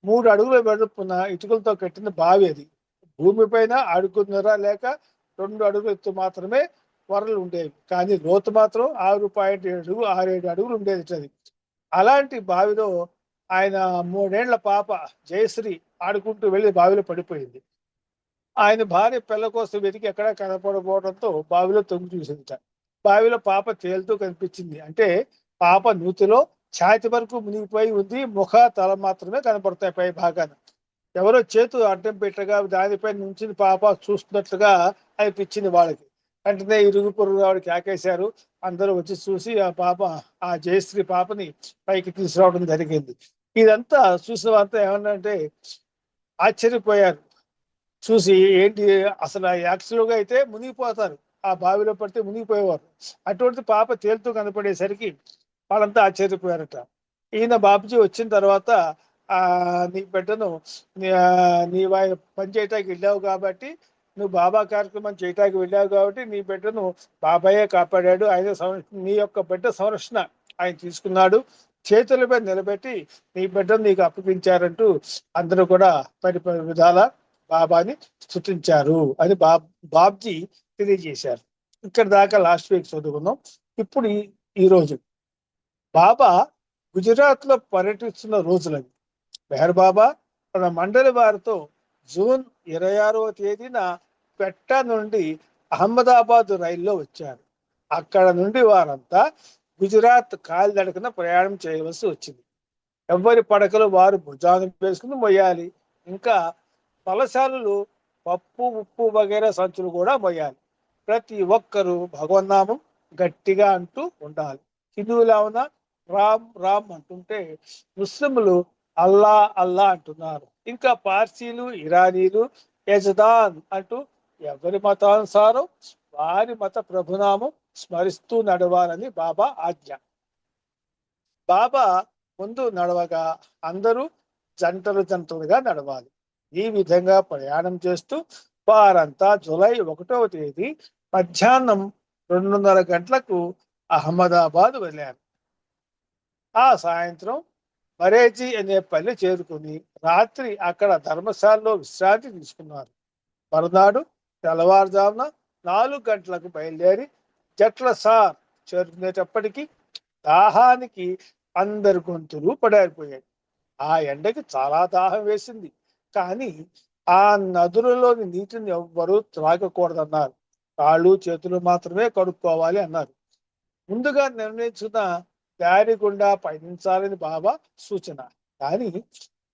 3 అడుగుల వెడల్పున ఇటుకలతో కట్టిన బావి. అది భూమి పైన అడుగున్నర లేక 2 అడుగుల ఎత్తు మాత్రమే వరలు ఉండేవి, కానీ లోతు మాత్రం 6.7 అడుగులు ఉండేది. అది అలాంటి బావిలో ఆయన 3 ఏళ్ల పాప జయశ్రీ ఆడుకుంటూ వెళ్ళి బావిలో పడిపోయింది. ఆయన భార్య పిల్ల కోసం వెతికి ఎక్కడా కనపడకపోవడంతో బావిలో తొంగి చూసిందిట. బావిలో పాప తేలుతూ కనిపించింది. అంటే పాప నూతిలో ఛాతి వరకు మునిగిపోయి ఉంది, తల మాత్రమే కనపడతాయి పై భాగాన. ఎవరో చేతు అడ్డం పెట్టగా దానిపై నుంచి పాప చూస్తున్నట్లుగా అనిపించింది వాళ్ళకి. వెంటనే ఇరుగు పొరుగు వాడికి ఆకేశారు. అందరూ వచ్చి చూసి ఆ జయశ్రీ పాపని పైకి తీసుకురావడం జరిగింది. ఇదంతా చూసిన వారంతా ఏమన్నంటే ఆశ్చర్యపోయారు. చూసి ఏంటి అసలు యాక్చువల్గా అయితే మునిగిపోతారు, ఆ బావిలో పడితే మునిగిపోయేవారు. అటువంటి పాప తేలుతూ కనపడేసరికి వాళ్ళంతా ఆశ్చర్యపోయారట. ఈయన బాబుజీ వచ్చిన తర్వాత నీ బిడ్డను నీ పని చేయటానికి వెళ్ళావు కాబట్టి, నువ్వు బాబా కార్యక్రమం చేయటానికి వెళ్ళావు కాబట్టి నీ బిడ్డను బాబాయే కాపాడాడు. నీ యొక్క బిడ్డ సంరక్షణ ఆయన తీసుకున్నాడు. చేతుల మీద నిలబెట్టి నీ బిడ్డను నీకు అప్పగించారంటూ అందరూ కూడా పరి విధాల బాబాని స్తుతించారు అని బాబ్జీ తెలియజేశారు. ఇక్కడ దాకా లాస్ట్ వీక్ చదువుకున్నాం. ఇప్పుడు ఈ రోజు బాబా గుజరాత్ లో పర్యటిస్తున్న రోజులవి. మెహర్ బాబా తన మండలి వారితో జూన్ 26వ తేదీన పెట్టా నుండి అహ్మదాబాద్ రైల్లో వచ్చారు. అక్కడ నుండి వారంతా గుజరాత్ కాలినడకన ప్రయాణం చేయవలసి వచ్చింది. ఎవరి పడకలు వారు భుజాన్ని వేసుకుని మొయ్యాలి. ఇంకా పలశాలలు, పప్పు, ఉప్పు వగైరా సంచులు కూడా మొయ్యాలి. ప్రతి ఒక్కరూ భగవన్నామం గట్టిగా అంటూ ఉండాలి. హిందువులు ఏమన్నా రామ్ రామ్ అంటుంటే, ముస్లింలు అల్లా అల్లా అంటున్నారు. ఇంకా పార్సీలు, ఇరానీలు యజదాన్ అంటూ ఎవరి మతానుసారం వారి మత ప్రభునామం స్మరిస్తూ నడవాలని బాబా ఆజ్ఞ. బాబా ముందు నడవగా అందరూ జంటలుగా నడవాలి. ఈ విధంగా ప్రయాణం చేస్తూ వారంతా జూలై 1వ తేదీ మధ్యాహ్నం 2:30 గంటలకు అహ్మదాబాద్ వెళ్ళారు. ఆ సాయంత్రం మరేజీ అనే పల్లె చేరుకుని రాత్రి అక్కడ ధర్మశాలలో విశ్రాంతి తీసుకున్నారు. మరునాడు తెల్లవారుజామున 4 గంటలకు బయలుదేరి జట్లసార్ చేరుకునేటప్పటికీ దాహానికి అందరి గొంతులు పడారిపోయాయి. ఆ ఎండకి చాలా దాహం వేసింది. కానీ ఆ నదులలోని నీటిని ఎవ్వరూ త్రాగకూడదన్నారు. కాళ్ళు చేతులు మాత్రమే కడుక్కోవాలి అన్నారు. ముందుగా నిర్ణయించిన దారి గుండా పయనించాలని బాబా సూచన. కానీ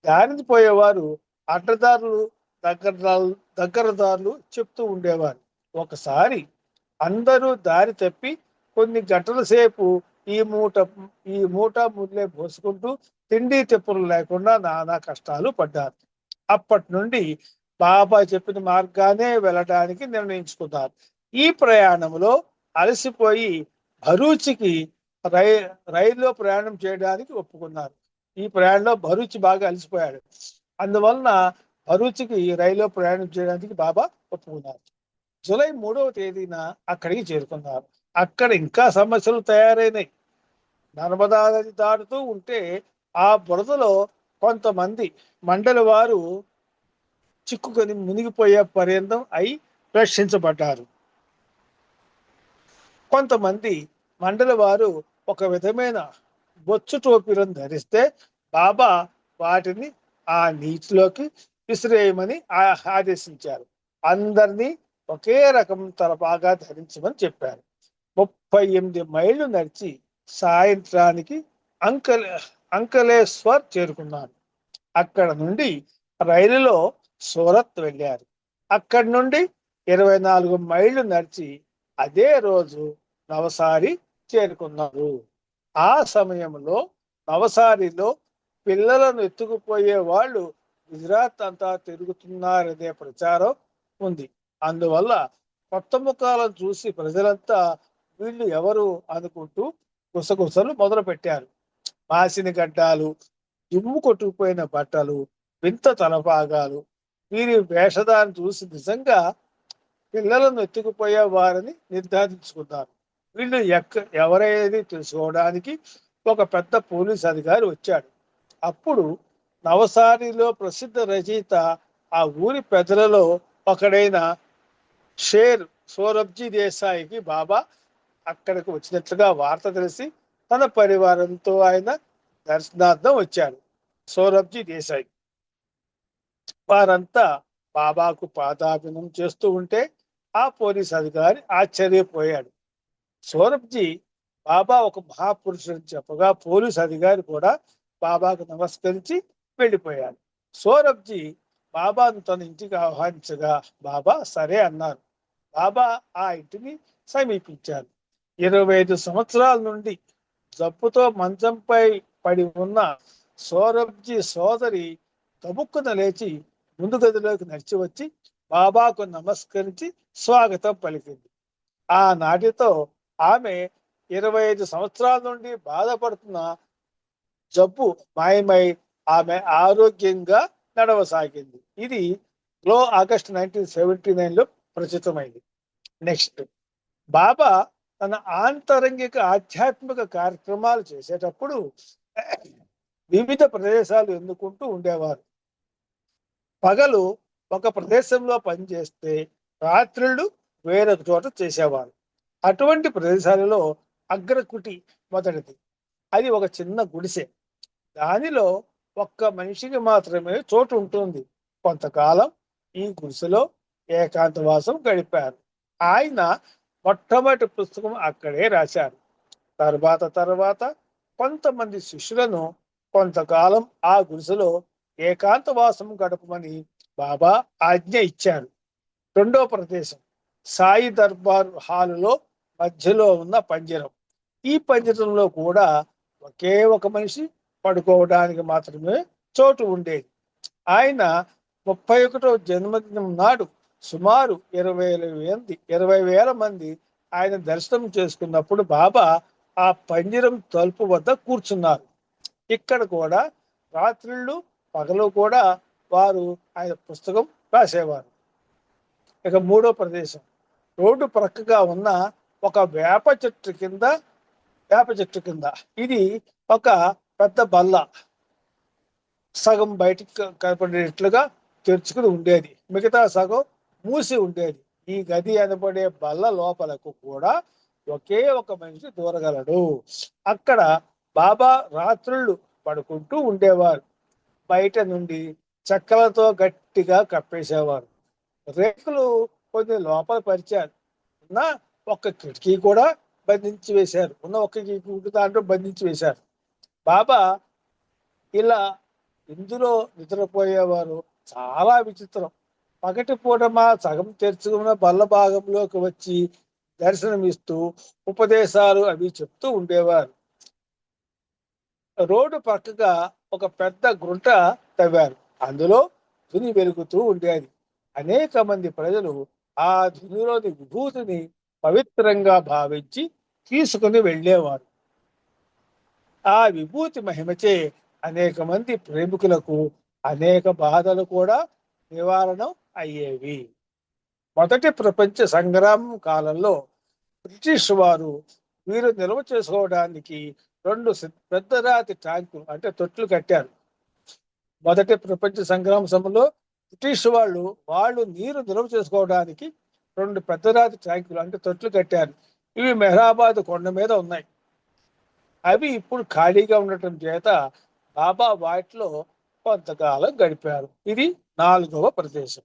దారిని పోయేవారు అడ్డదారులు, దగ్గరదారులు చెప్తూ ఉండేవారు. ఒకసారి అందరూ దారి తప్పి కొన్ని గంటల సేపు ఈ మూట ముళ్ళే మోసుకుంటూ తిండి తెప్పులు లేకుండా నానా కష్టాలు పడ్డారు. అప్పటి నుండి బాబా చెప్పిన మార్గానే వెళ్ళడానికి నిర్ణయించుకున్నారు. ఈ ప్రయాణంలో అలసిపోయి భరూచికి రైల్లో ప్రయాణం చేయడానికి ఒప్పుకున్నారు. ఈ ప్రయాణంలో భరూచి బాగా అలసిపోయాడు. అందువలన భరూచికి రైల్లో ప్రయాణం చేయడానికి బాబా ఒప్పుకున్నారు. జూలై 3వ తేదీన అక్కడికి చేరుకున్నారు. అక్కడ ఇంకా సమస్యలు తయారైనాయి. నర్మదా నది దాటుతూ ఉంటే ఆ బురదలో కొంతమంది మండలి వారు చిక్కుకొని మునిగిపోయే పర్యంతం అయి రక్షించబడ్డారు. కొంతమంది మండలి వారు ఒక విధమైన బొచ్చు టోపీలను ధరిస్తే బాబా వాటిని ఆ నీటిలోకి విసిరేయమని ఆదేశించారు. అందరినీ ఒకే రకం తలపాగా ధరించమని చెప్పారు. 38 మైళ్ళు నడిచి సాయంత్రానికి అంకలేశ్వర్ చేరుకున్నారు. అక్కడ నుండి రైలులో సూరత్ వెళ్ళారు. అక్కడి నుండి 24 మైళ్ళు నడిచి అదే రోజు నవసారి చేరుకున్నారు. ఆ సమయంలో నవసారిలో పిల్లలను ఎత్తుకుపోయే వాళ్ళు గుజరాత్ అంతా తిరుగుతున్నారనే ప్రచారం ఉంది. అందువల్ల కొత్త ముఖాలను చూసి ప్రజలంతా వీళ్ళు ఎవరు అనుకుంటూ గుసగుసలు మొదలు పెట్టారు. మాసిన గడ్డాలు, దుమ్ము కొట్టుకుపోయిన బట్టలు, వింత తలపాగాలు, వీరి వేషధాన్ని చూసి నిజంగా పిల్లలను ఎత్తుకుపోయే వారిని నిర్ధారించుకున్నారు. వీళ్ళు ఎవరైనా తెలుసుకోవడానికి ఒక పెద్ద పోలీస్ అధికారి వచ్చాడు. అప్పుడు నవసారిలో ప్రసిద్ధ రచయిత, ఆ ఊరి పెద్దలలో ఒకడైన షేర్ సోరబ్జీ దేశాయికి బాబా అక్కడికి వచ్చినట్లుగా వార్త తెలిసి తన పరివారంతో ఆయన దర్శనార్థం వచ్చాడు. సోరబ్జీ దేశాయి వారంతా బాబాకు పాదాభినం చేస్తూ ఉంటే ఆ పోలీస్ అధికారి ఆశ్చర్యపోయాడు. సౌరభ్జీ బాబా ఒక మహాపురుషుడు చెప్పగా పోలీస్ అధికారి కూడా బాబాకు నమస్కరించి వెళ్ళిపోయాడు. సౌరభ్జీ బాబాను తన ఇంటికి ఆహ్వానించగా బాబా సరే అన్నారు. బాబా ఆ ఇంటిని సమీపించారు. 25 సంవత్సరాల నుండి జబ్బుతో మంచంపై పడి ఉన్న సౌరభ్జీ సోదరి కబుక్కున లేచి ముందు గదిలోకి నడిచి వచ్చి బాబాకు నమస్కరించి స్వాగతం పలికింది. ఆనాటితో ఆమె 25 సంవత్సరాల నుండి బాధపడుతున్న జబ్బు మాయమై ఆమె ఆరోగ్యంగా నడవసాగింది. ఇది ఆగస్ట్ 1979లో ప్రచురితమైంది. నెక్స్ట్, బాబా తన ఆంతరంగిక ఆధ్యాత్మిక కార్యక్రమాలు చేసేటప్పుడు వివిధ ప్రదేశాలు ఎన్నుకుంటూ ఉండేవారు. పగలు ఒక ప్రదేశంలో పనిచేస్తే రాత్రుళ్ళు వేరొక చోట చేసేవారు. అటువంటి ప్రదేశాలలో అగ్రకుటి మొదటిది. అది ఒక చిన్న గుడిసె. దానిలో ఒక్క మనిషికి మాత్రమే చోటు ఉంటుంది. కొంతకాలం ఈ గుడిసెలో ఏకాంతవాసం గడిపారు. ఆయన మొట్టమొదటి పుస్తకం అక్కడే రాశారు. తర్వాత కొంతమంది శిష్యులను కొంతకాలం ఆ గుడిసెలో ఏకాంతవాసం గడపమని బాబా ఆజ్ఞ ఇచ్చారు. రెండో ప్రదేశం సాయి దర్బార్ హాలులో మధ్యలో ఉన్న పంజరం. ఈ పంజరంలో కూడా ఒకే ఒక మనిషి పడుకోవడానికి మాత్రమే చోటు ఉండేది. ఆయన 31వ జన్మదినం నాడు సుమారు 20,000 మంది ఆయన దర్శనం చేసుకున్నప్పుడు బాబా ఆ పంజరం తలుపు వద్ద కూర్చున్నారు. ఇక్కడ కూడా రాత్రిళ్ళు పగలు కూడా వారు ఆయన పుస్తకం రాసేవారు. ఇక మూడో ప్రదేశం రోడ్డు ప్రక్కగా ఉన్న ఒక వేప చెట్టు కింద ఇది ఒక పెద్ద బల్ల సగం బయటికి కనపడేట్లుగా తెరుచుకుని ఉండేది, మిగతా సగం మూసి ఉండేది. ఈ గది అనబడే బల్ల లోపలకు కూడా ఒకే ఒక మనిషి దూరగలడు. అక్కడ బాబా రాత్రుళ్ళు పడుకుంటూ ఉండేవారు. బయట నుండి చెక్కలతో గట్టిగా కప్పేసేవారు. రేకులు కొన్ని లోపల పరిచారు. ఉన్న ఒక్క కిటికీ కూడా బంధించి వేశారు. దాంట్లో బంధించి వేశారు. బాబా ఇలా ఇందులో నిద్రపోయేవారు. చాలా విచిత్రం. పగటి పూట మా సగం తెరుచుకున్న బల్ల భాగంలోకి వచ్చి దర్శనమిస్తూ ఉపదేశాలు అవి చెప్తూ ఉండేవారు. రోడ్డు పక్కగా ఒక పెద్ద గుంట తవ్వారు. అందులో ధుని వెలుగుతూ ఉండేది. అనేక మంది ప్రజలు ఆ ధునిలోని విభూతిని పవిత్రంగా భావించి తీసుకుని వెళ్ళేవారు. ఆ విభూతి మహిమచే అనేక మంది ప్రేమికులకు అనేక బాధలు కూడా నివారణం అయ్యేవి. మొదటి ప్రపంచ సంగ్రామం కాలంలో బ్రిటిష్ వారు వీరు నిల్వ చేసుకోవడానికి 2 పెద్ద రాతి ట్యాంకులు అంటే తొట్లు కట్టారు. మొదటి ప్రపంచ సంగ్రామ సమయంలో బ్రిటిష్ వాళ్ళు నీరు నిల్వ చేసుకోవడానికి 2 పెద్ద రాతి ట్యాంకులు అంటే తొట్లు కట్టారు. ఇవి మెహరాబాద్ కొండ మీద ఉన్నాయి. అవి ఇప్పుడు ఖాళీగా ఉండటం చేత బాబా వాటిలో కొంతకాలం గడిపారు. ఇది 4వ ప్రదేశం.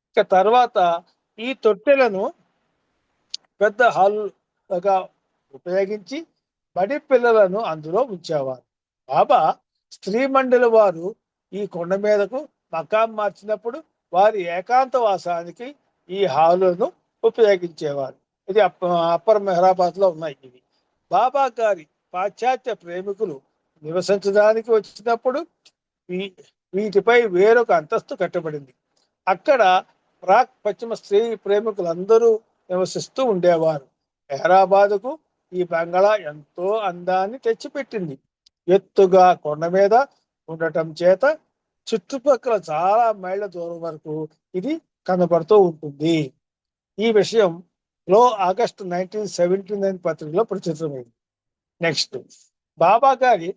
ఇక తర్వాత ఈ తొట్టెలను పెద్ద హాలుగా ఉపయోగించి బడి పిల్లలను అందులో ఉంచేవారు. బాబా స్త్రీ మండలి వారు ఈ కొండ మీదకు మకాం మార్చినప్పుడు వారి ఏకాంతవాసానికి ఈ హాలును ఉపయోగించేవారు. ఇది అప్పర్ మెహరాబాద్ లో ఉన్నాయి. ఇవి బాబా గారి పాశ్చాత్య ప్రేమికులు నివసించడానికి వచ్చినప్పుడు వీటిపై వేరొక అంతస్తు కట్టబడింది. అక్కడ ప్రాక్ పశ్చిమ స్త్రీ ప్రేమికులందరూ నివసిస్తూ ఉండేవారు. మెహరాబాద్కు ఈ బంగళా ఎంతో అందాన్ని తెచ్చిపెట్టింది. ఎత్తుగా కొండ మీద ఉండటం చేత చుట్టుపక్కల చాలా మైళ్ళ దూరం వరకు ఇది కనబడుతూ ఉంటుంది. ఈ విషయం ఆగస్టు 1979 పత్రికలో ప్రచురితమైంది. నెక్స్ట్, బాబా గారి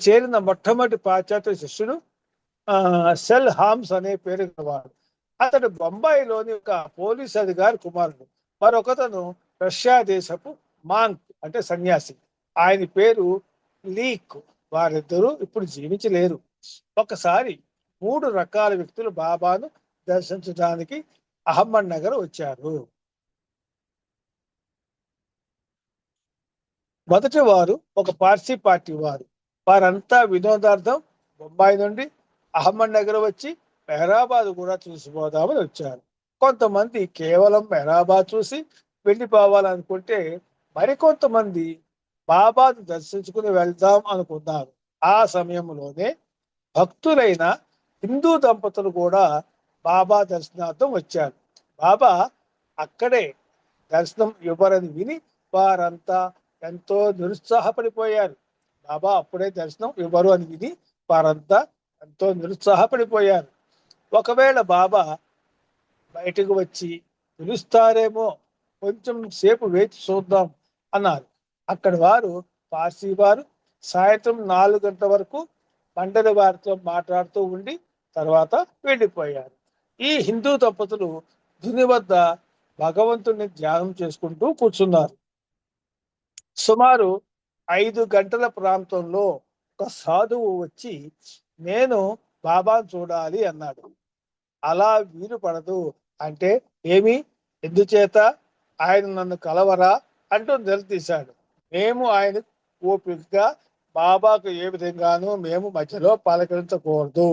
చేరిన మొట్టమొదటి పాశ్చాత్య శిష్యుడు సెల్ హామ్స్ అనే పేరు గలవాడు. అతడు బొంబాయిలోని ఒక పోలీస్ అధికారి కుమారుడు. మరొకతను రష్యా దేశపు మాంక్ అంటే సన్యాసి. ఆయన పేరు లీక్. వారిద్దరూ ఇప్పుడు జీవించలేరు. ఒకసారి 3 రకాల వ్యక్తులు బాబాను దర్శించడానికి అహ్మద్ నగర్ వచ్చారు. మొదటి వారు ఒక పార్సీ పార్టీ వారు. వారంతా వినోదార్థం బొంబాయి నుండి అహ్మద్ నగర్ వచ్చి మెహరాబాద్ కూడా చూసిపోదామని వచ్చారు. కొంతమంది కేవలం మెహరాబాద్ చూసి వెళ్ళిపోవాలనుకుంటే మరికొంతమంది బాబాను దర్శించుకుని వెళ్దాం అనుకున్నారు. ఆ సమయంలోనే భక్తులైన హిందూ దంపతులు కూడా బాబా దర్శనార్థం వచ్చారు. బాబా అక్కడే దర్శనం ఇవ్వరని విని వారంతా ఎంతో నిరుత్సాహపడిపోయారు. బాబా అప్పుడే దర్శనం ఇవ్వరు అని విని వారంతా ఎంతో నిరుత్సాహపడిపోయారు. ఒకవేళ బాబా బయటకు వచ్చి పిలుస్తారేమో, కొంచెం సేపు వేచి చూద్దాం అన్నారు. అక్కడి వారు పార్సీ వారు సాయంత్రం 4 గంటల వరకు మండలి వారితో మాట్లాడుతూ ఉండి తర్వాత వెళ్ళిపోయారు. ఈ హిందూ దంపతులు ధుని వద్ద భగవంతుని ధ్యానం చేసుకుంటూ కూర్చున్నారు. సుమారు 5 గంటల ప్రాంతంలో ఒక సాధువు వచ్చి, నేను బాబాను చూడాలి అన్నాడు. అలా వీలు పడదు అంటే, ఏమి, ఎందుచేత, ఆయన నన్ను కలవరా అంటూ నిలదీశాడు. మేము ఆయన ఓపికగా, బాబాకు ఏ విధంగానూ మేము మధ్యలో పలకరించకూడదు,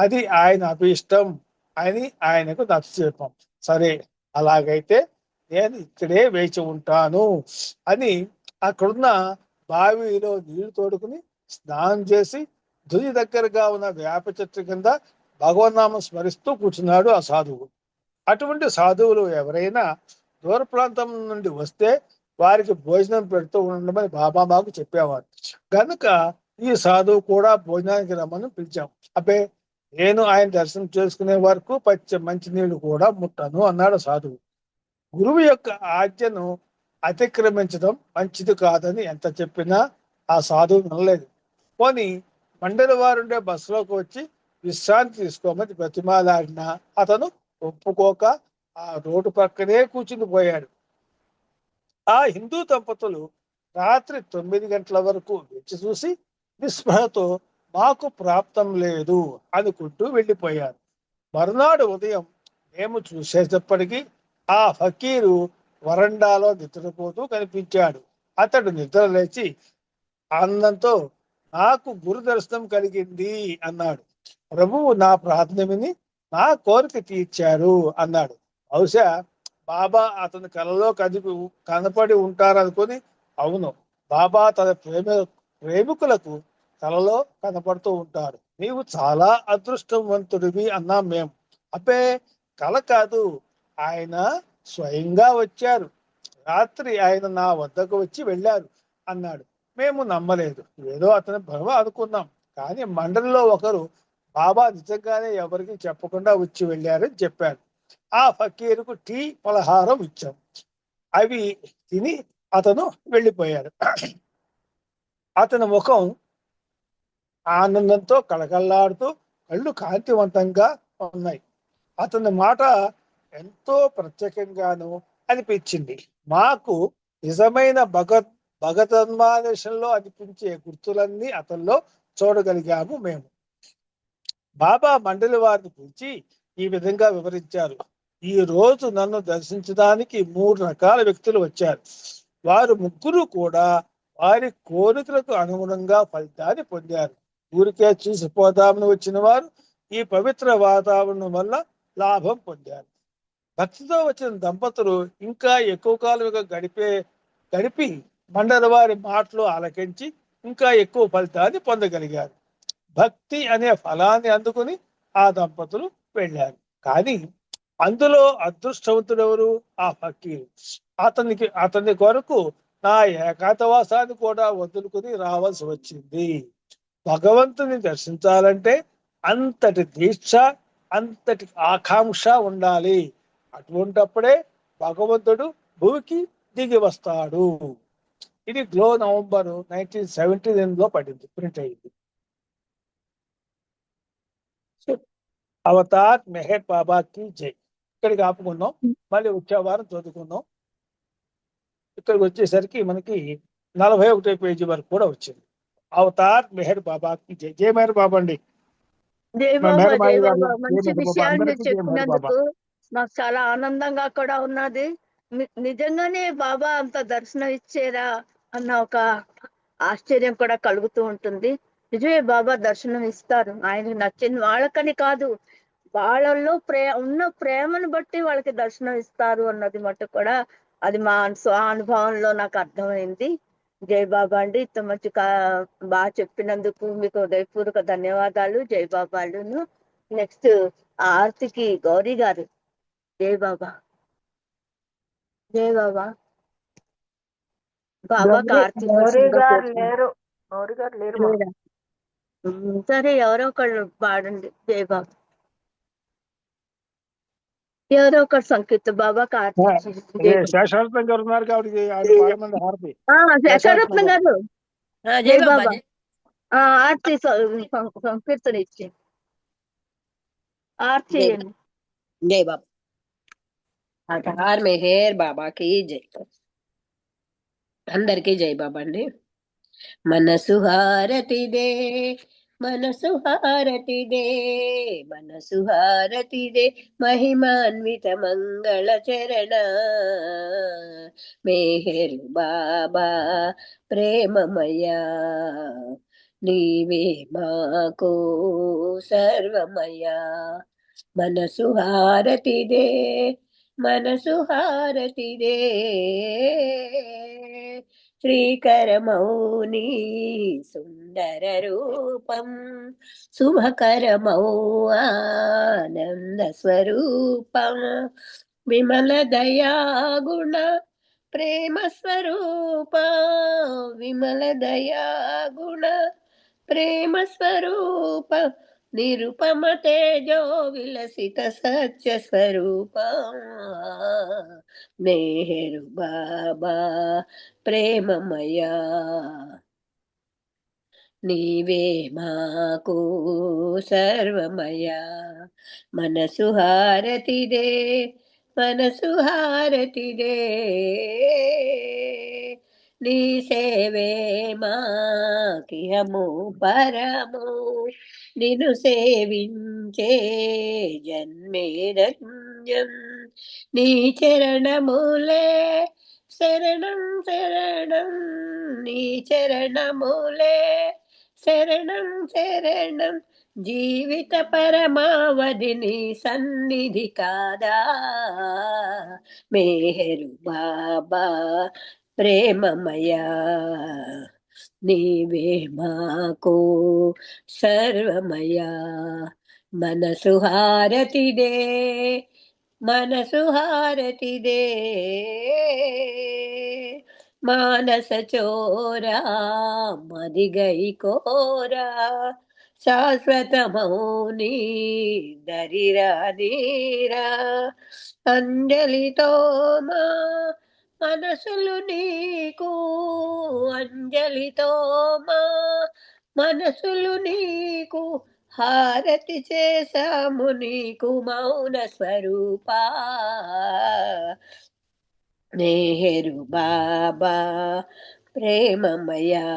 అది ఆయన అభీష్టం అని ఆయనకు నచ్చ చెప్పాం. సరే, అలాగైతే నేను ఇక్కడే వేచి ఉంటాను అని అక్కడున్న బావిలో నీళ్లు తోడుకుని స్నానం చేసి ధుని దగ్గరగా ఉన్న వేప చెట్టు కింద భగవన్నామం స్మరిస్తూ కూర్చున్నాడు ఆ సాధువు. అటువంటి సాధువులు ఎవరైనా దూర ప్రాంతం నుండి వస్తే వారికి భోజనం పెడుతూ ఉండమని బాబా మాకు చెప్పేవారు. కనుక ఈ సాధువు కూడా భోజనానికి రమ్మని పిలిచాం. అబ్బే, నేను ఆయన దర్శనం చేసుకునే వరకు మంచినీళ్ళు కూడా ముట్టను అన్నాడు సాధువు. గురువు యొక్క ఆజ్ఞను అతిక్రమించడం మంచిది కాదని ఎంత చెప్పినా ఆ సాధువు వినలేదు. పోని మండలి వారుండే బస్సులోకి వచ్చి విశ్రాంతి తీసుకోమని బ్రతిమాలాడినా అతను ఒప్పుకోక ఆ రోడ్డు పక్కనే కూర్చుని పోయాడు. ఆ హిందూ దంపతులు రాత్రి 9 గంటల వరకు వేచి చూసి నిస్పృహతో మాకు ప్రాప్తం లేదు అనుకుంటూ వెళ్ళిపోయారు. మరునాడు ఉదయం మేము చూసేటప్పటికీ ఆ ఫకీరు వరండాలో నిద్రపోతూ కనిపించాడు. అతడు నిద్ర లేచి ఆనందంతో, నాకు గురు దర్శనం కలిగింది అన్నాడు. ప్రభువు నా ప్రార్థన విని నా కోరిక తీర్చారు అన్నాడు. బహుశా బాబా అతని కలలో కనపడి ఉంటారనుకొని, అవును, బాబా తన ప్రేమికులకు కలలో కనపడుతూ ఉంటారు. నీవు చాలా అదృష్టవంతుడివి అన్నాం మేము. అబ్బే, కల కాదు, ఆయన స్వయంగా వచ్చారు. రాత్రి ఆయన నా వద్దకు వచ్చి వెళ్ళారు అన్నాడు. మేము నమ్మలేదు, ఏదో అతని భ్రమ అనుకున్నాం. కానీ మండలిలో ఒకరు బాబా నిజంగానే ఎవరికి చెప్పకుండా వచ్చి వెళ్ళారని చెప్పారు. ఆ ఫకీరుకు టీ పలహారం ఇచ్చాం. అవి తిని అతను వెళ్ళిపోయాడు. అతని ముఖం ఆనందంతో కళకళలాడుతూ కళ్ళు కాంతివంతంగా ఉన్నాయి. అతని మాట ఎంతో ప్రత్యేకంగాను అనిపించింది. మాకు నిజమైన భగవద్గీతలో అనిపించే గుర్తులన్నీ అతనిలో చూడగలిగాము. మేము బాబా మండలి వారిని పిలిచి ఈ విధంగా వివరించారు. ఈ రోజు నన్ను దర్శించడానికి 3 రకాల వ్యక్తులు వచ్చారు. వారు ముగ్గురు కూడా వారి కోరికలకు అనుగుణంగా ఫలితాన్ని పొందారు. ఊరికే చూసిపోదామని వచ్చిన వారు ఈ పవిత్ర వాతావరణం వల్ల లాభం పొందారు. భక్తితో వచ్చిన దంపతులు ఇంకా ఎక్కువ కాలంగా గడిపి మండలి వారి మాటలు ఆలకించి ఇంకా ఎక్కువ ఫలితాన్ని పొందగలిగారు. భక్తి అనే ఫలాన్ని అందుకుని ఆ దంపతులు వెళ్ళారు. కానీ అందులో అదృష్టవంతుడెవరు? ఆ ఫకీరు. అతని కొరకు నా ఏకాంతవాసాన్ని కూడా వదులుకుని రావాల్సి వచ్చింది. భగవంతుని దర్శించాలంటే అంతటి దీక్ష, అంతటి ఆకాంక్ష ఉండాలి. అటువంటప్పుడే భగవంతుడు భూమికి దిగి వస్తాడు. ఇది గ్లో నవంబర్ 1979లో పడింది, ప్రింట్ అయింది. అవతార్ మెహర్ బాబాకి జై. ఇక్కడికి ఆపుకున్నాం. మళ్ళీ వచ్చే వారం చదువుకున్నాం. ఇక్కడికి వచ్చేసరికి మనకి 41వ పేజీ వరకు కూడా వచ్చింది. అవతార్ మెహర్ బాబాకి జై. జై మెహర్ బాబా అండి. జై బాబా, మెహర్ జై బాబు గారు, బాబా. జై మంచి మెహర్ బాబా, విషయాలు మీరు అందరికీ జై మెహర్ బాబా. చెప్పినందుకు నాకు చాలా ఆనందంగా కూడా ఉన్నది. నిజంగానే బాబా అంత దర్శనం ఇచ్చేరా అన్న ఒక ఆశ్చర్యం కూడా కలుగుతూ ఉంటుంది. నిజమే, బాబా దర్శనం ఇస్తారు. ఆయనకు నచ్చిన వాళ్ళకని కాదు, వాళ్ళల్లో ఉన్న ప్రేమను బట్టి వాళ్ళకి దర్శనం ఇస్తారు అన్నది మటు కూడా అది మా అనుభవంలో నాకు అర్థమైంది. జై బాబా అండి. ఇంత మంచి బాగా చెప్పినందుకు మీకు హృదయపూర్వక ధన్యవాదాలు. జై బాబాలును. నెక్స్ట్ ఆర్తికి గౌరీ గారు. జై బాబా. జై బాబా. బాబాకి ఆర్తి గౌరీ గారు లేరు, మౌరి గారు లేరు లేరా? సరే, ఎవరో ఒకళ్ళు పాడండి జై బాబా. ఎవరో ఒకరు సంకీర్త బాబాకి ఆర్తి ఇచ్చేయండి. జై అదే బాబా. శేషారత్నం గారు ఉన్నారు కాబట్టి ఆయన పాడమంది హారతి. శేషారత్నం గారు జై జై బాబా బాబా. జై ఆర్తి సంకీర్తన ఇచ్చి ఆర్తి జై చేయండి. జై బాబా. అవతార్ మెహర్ బాబాకి జై. అందరికీ జై బాబా అండి. మనసు హారతిదే, మనసు హారతిదే, మనసు హారతిదే, మహిమాన్విత మంగళ చరణ మేహరు బాబా ప్రేమమయా, నీవే మాకు సర్వమయా. మనసు హారతిదే, మనసు హారతిదే, శ్రీకరమౌని సుందర రూపం, శుభకరమౌ ఆనంద స్వరూపం, విమల దయాగుణ ప్రేమ స్వరూప, విమల దయాగుణ ప్రేమ స్వరూప, నిరుపమ తేజో విలసిత సత్య స్వరూప మేహరు బాబా ప్రేమమయా, నీవే మాకు సర్వమయా. మనసు హారతిదే, మనసు హారతిదే, నీ సేవే మాకిహము పరము, నిన్ను సేవించే జన్మే ధన్యం, నీ చరణములే శరణం శరణం, నీ చరణములే శరణం శరణం, జీవిత పరమావధి నీ సన్నిధి కాదా, మేహరు బాబా ప్రేమమయా, నీవే మాకు సర్వమయా. మనసు హారతిదే, మనసు హారతిదే, మానస చోరా మదిగై కోరా, శాశ్వత మౌని దరిరా నీరా, అంజలితో మా మనసులు నీకు, అంజలితో మా మనసులు నీకు, హారతి చేశాము నీకు మౌన స్వరూపా, నేహరు బాబా ప్రేమమయా,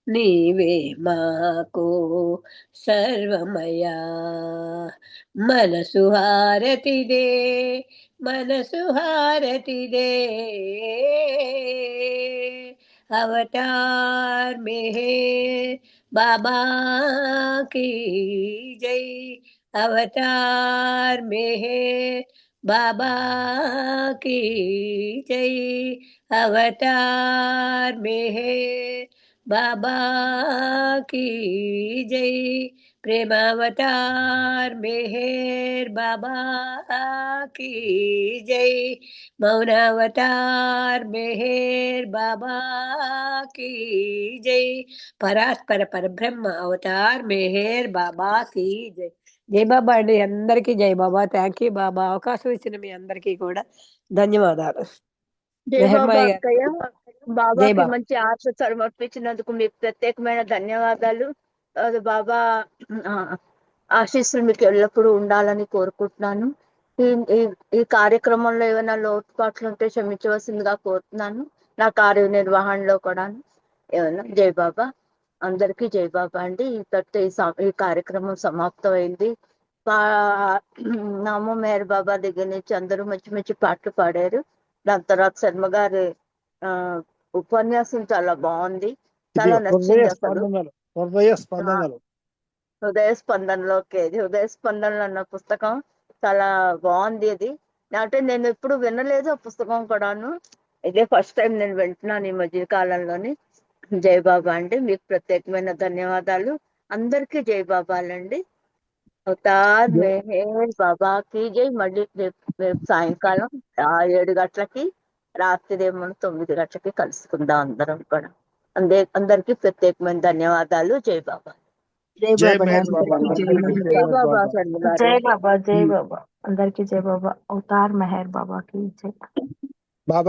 నీవే మాకు సర్వమయా. మనసు హారతిదే, మనసు హారతిదే, అవతార్ మెహర్ బాబా की जय, अवतार मेहर बाबा की जय, अवतार मेहर बाबा की जय, प्रेमावतार मेहर बाबा की जय, मौनावतार मेहर बाबा की जय, పరాత్పర పరబ్రహ్మ అవతార్ మెహర్ బాబా కి జై. జై బాబా అండి, అందరికీ జై బాబా. థ్యాంక్ యూ బాబా, అవకాశం ఇచ్చిన మీ అందరికీ కూడా ధన్యవాదాలు. జై బాబా మెహర్మాయి గారు అక్కయ్య. జై బాబాకి బాబా. మంచి ఆశ సమర్పించినందుకు మీకు ప్రత్యేకమైన ధన్యవాదాలు. అది బాబా ఆ, ఆశీస్సులు మీకు ఎల్లప్పుడూ ఉండాలని కోరుకుంటున్నాను. ఈ ఈ- ఈ కార్యక్రమంలో ఏమైనా లోటుపాట్లు ఉంటే క్షమించవలసిందిగా కోరుతున్నాను. నా కార్యనిర్వహణలో కూడా ఏమైనా. జై బాబా, అందరికీ జై బాబా అండి. ఇంతటితో ఈ కార్యక్రమం సమాప్తమైంది. నామో మేర్ బాబా దగ్గర నుంచి అందరూ మంచి మంచి పాటలు పాడారు. దాని తర్వాత శర్మ గారి ఆ ఉపన్యాసం చాలా బాగుంది, చాలా హృదయ నచ్చింది అసలు. స్పందనలు, హృదయ స్పందనలు. హృదయ స్పందనలోకి హృదయ స్పందనలు అన్న పుస్తకం చాలా బాగుంది. అది అంటే నేను ఎప్పుడు వినలేదు ఆ పుస్తకం కూడాను. ఇదే ఫస్ట్ టైం నేను వింటున్నాను ఈ మధ్య కాలంలోని. జై బాబా అండి, మీకు ప్రత్యేకమైన ధన్యవాదాలు. అందరికీ జై బాబాలండి. అవతార్ మెహర్ బాబాకి జై. మళ్ళీ రేపు సాయంకాలం 7 గంటలకి, రాత్రి ఏమో 9 గంటలకి కలుసుకుందాం అందరం కూడా. అందరికీ ప్రత్యేకమైన ధన్యవాదాలు. జై బాబా. జై జై బాబా మెహర్ బాబా. అందరికీ జై అందరికీ మెహర్ జై బాబా. బాబా శర్మ గారు. జై బాబా అందరికి జై బాబా అవతార్ మెహర్ బాబా की जय